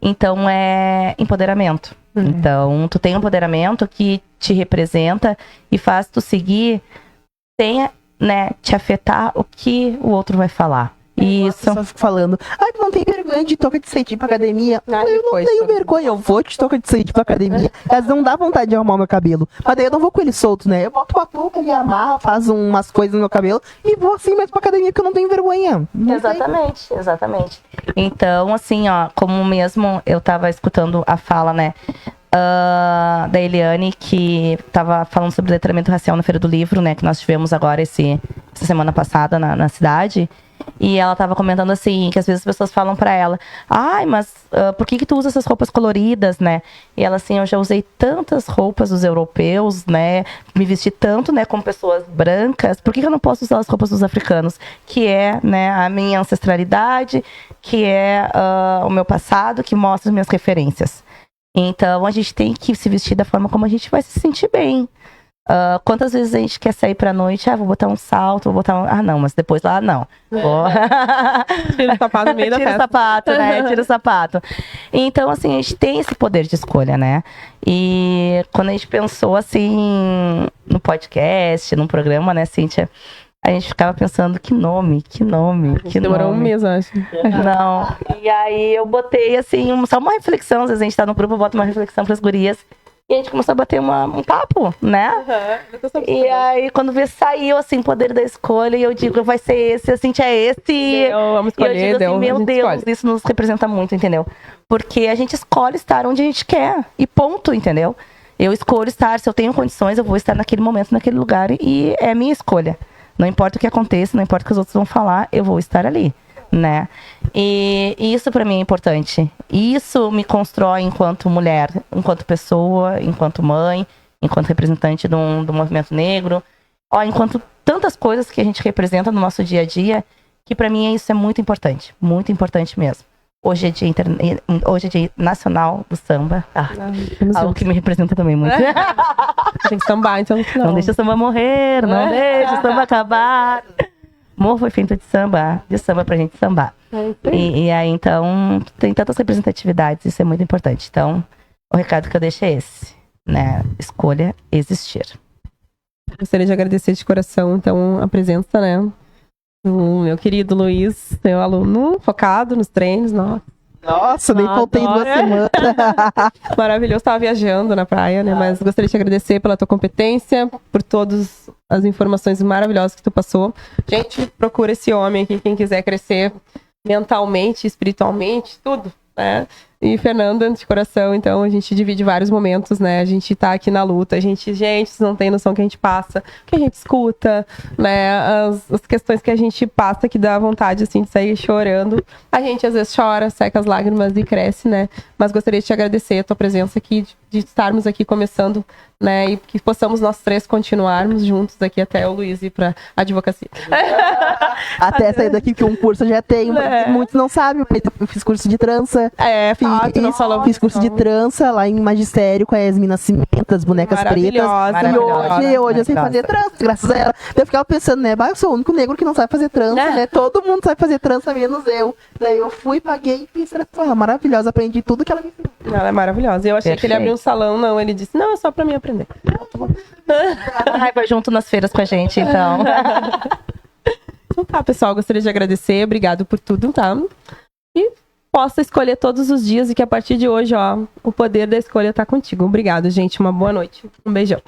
Então é empoderamento. Então, tu tem um empoderamento que te representa e faz tu seguir sem, né, te afetar o que o outro vai falar. Isso. As pessoas ficam falando, tu não tem vergonha de toca de sair pra academia. Eu não tenho vergonha, eu vou de toca de sair pra academia. Elas não dá vontade de arrumar o meu cabelo. Mas daí eu não vou com ele solto, né? Eu boto uma touca ali, amarro, faço umas coisas no meu cabelo e vou assim mesmo pra academia, porque eu não tenho vergonha. Exatamente. Então, assim, ó, como mesmo eu tava escutando a fala, né, da Eliane, que tava falando sobre letramento racial na Feira do Livro, né, que nós tivemos agora essa semana passada na cidade. E ela tava comentando assim, que às vezes as pessoas falam pra ela, mas por que tu usa essas roupas coloridas, né? E ela assim, eu já usei tantas roupas dos europeus, né? Me vesti tanto, né, como pessoas brancas, por que eu não posso usar as roupas dos africanos? Que é, né, a minha ancestralidade, que é o meu passado, que mostra as minhas referências. Então, a gente tem que se vestir da forma como a gente vai se sentir bem. Quantas vezes a gente quer sair pra noite? Vou botar um salto, vou botar um... não, mas depois lá não. Tira o sapato no meio da Tira festa. o sapato, né? Tira o sapato. Então, assim, a gente tem esse poder de escolha, né? E quando a gente pensou, assim, no podcast, num programa, né, Cíntia? A gente ficava pensando, que nome. Demorou um mês, acho. Não. E aí eu botei, assim, só uma reflexão. Às vezes a gente tá no grupo, eu boto uma reflexão pras gurias. E a gente começou a bater um papo, né? E aí, quando vê, saiu, assim, poder da escolha. E eu digo, vai ser esse, assim, é esse. Eu amo escolher, e eu digo assim, meu Deus, isso nos representa muito, entendeu? Porque a gente escolhe estar onde a gente quer. E ponto, entendeu? Eu escolho estar, se eu tenho condições, eu vou estar naquele momento, naquele lugar. E é minha escolha. Não importa o que aconteça, não importa o que os outros vão falar, eu vou estar ali, né? E isso pra mim é importante. Isso me constrói enquanto mulher, enquanto pessoa, enquanto mãe, enquanto representante do movimento negro, enquanto tantas coisas que a gente representa no nosso dia a dia, que pra mim isso é muito importante mesmo. Hoje é dia nacional do samba. Algo que me representa também muito. Tem que sambar, então. Não deixa o samba morrer, não deixa o samba acabar. Amor foi feito de samba pra gente sambar. E aí, então, tem tantas representatividades, isso é muito importante. Então, o recado que eu deixo é esse, né? Escolha existir. Gostaria de agradecer de coração, então, a presença, né? O meu querido Luiz, meu aluno, focado nos treinos, Nossa, nem faltei 2 semanas. Maravilhoso, estava viajando na praia, né? Mas gostaria de te agradecer pela tua competência, por todas as informações maravilhosas que tu passou. Gente, procura esse homem aqui, quem quiser crescer mentalmente, espiritualmente, tudo, né? E Fernanda, de coração, então a gente divide vários momentos, né? A gente tá aqui na luta, gente, vocês não tem noção que a gente passa, que a gente escuta, né? As questões que a gente passa que dá vontade, assim, de sair chorando. A gente às vezes chora, seca as lágrimas e cresce, né? Mas gostaria de te agradecer a tua presença aqui, de estarmos aqui começando, né? E que possamos nós 3 continuarmos juntos aqui até o Luiz ir pra advocacia. Até sair daqui, que um curso eu já tenho, muitos não sabem, eu fiz curso de trança. Tu não falou. Fiz curso de trança lá em magistério com a Yasmin Nascimento, as bonecas pretas. E hoje eu sei fazer trança, graças a ela. Eu ficava pensando, né? Eu sou o único negro que não sabe fazer trança, né? Todo mundo sabe fazer trança, menos eu. Daí eu fui, paguei e fiz trança. Maravilhosa, aprendi tudo que ela me ensinou. Ela é maravilhosa. Eu achei que ele abriu um salão, não. Ele disse, não, é só pra mim aprender. Vai junto nas feiras com a gente, então. Então tá, pessoal, gostaria de agradecer. Obrigado por tudo, tá? E possa escolher todos os dias e que a partir de hoje, o poder da escolha tá contigo. Obrigado, gente. Uma boa noite. Um beijão.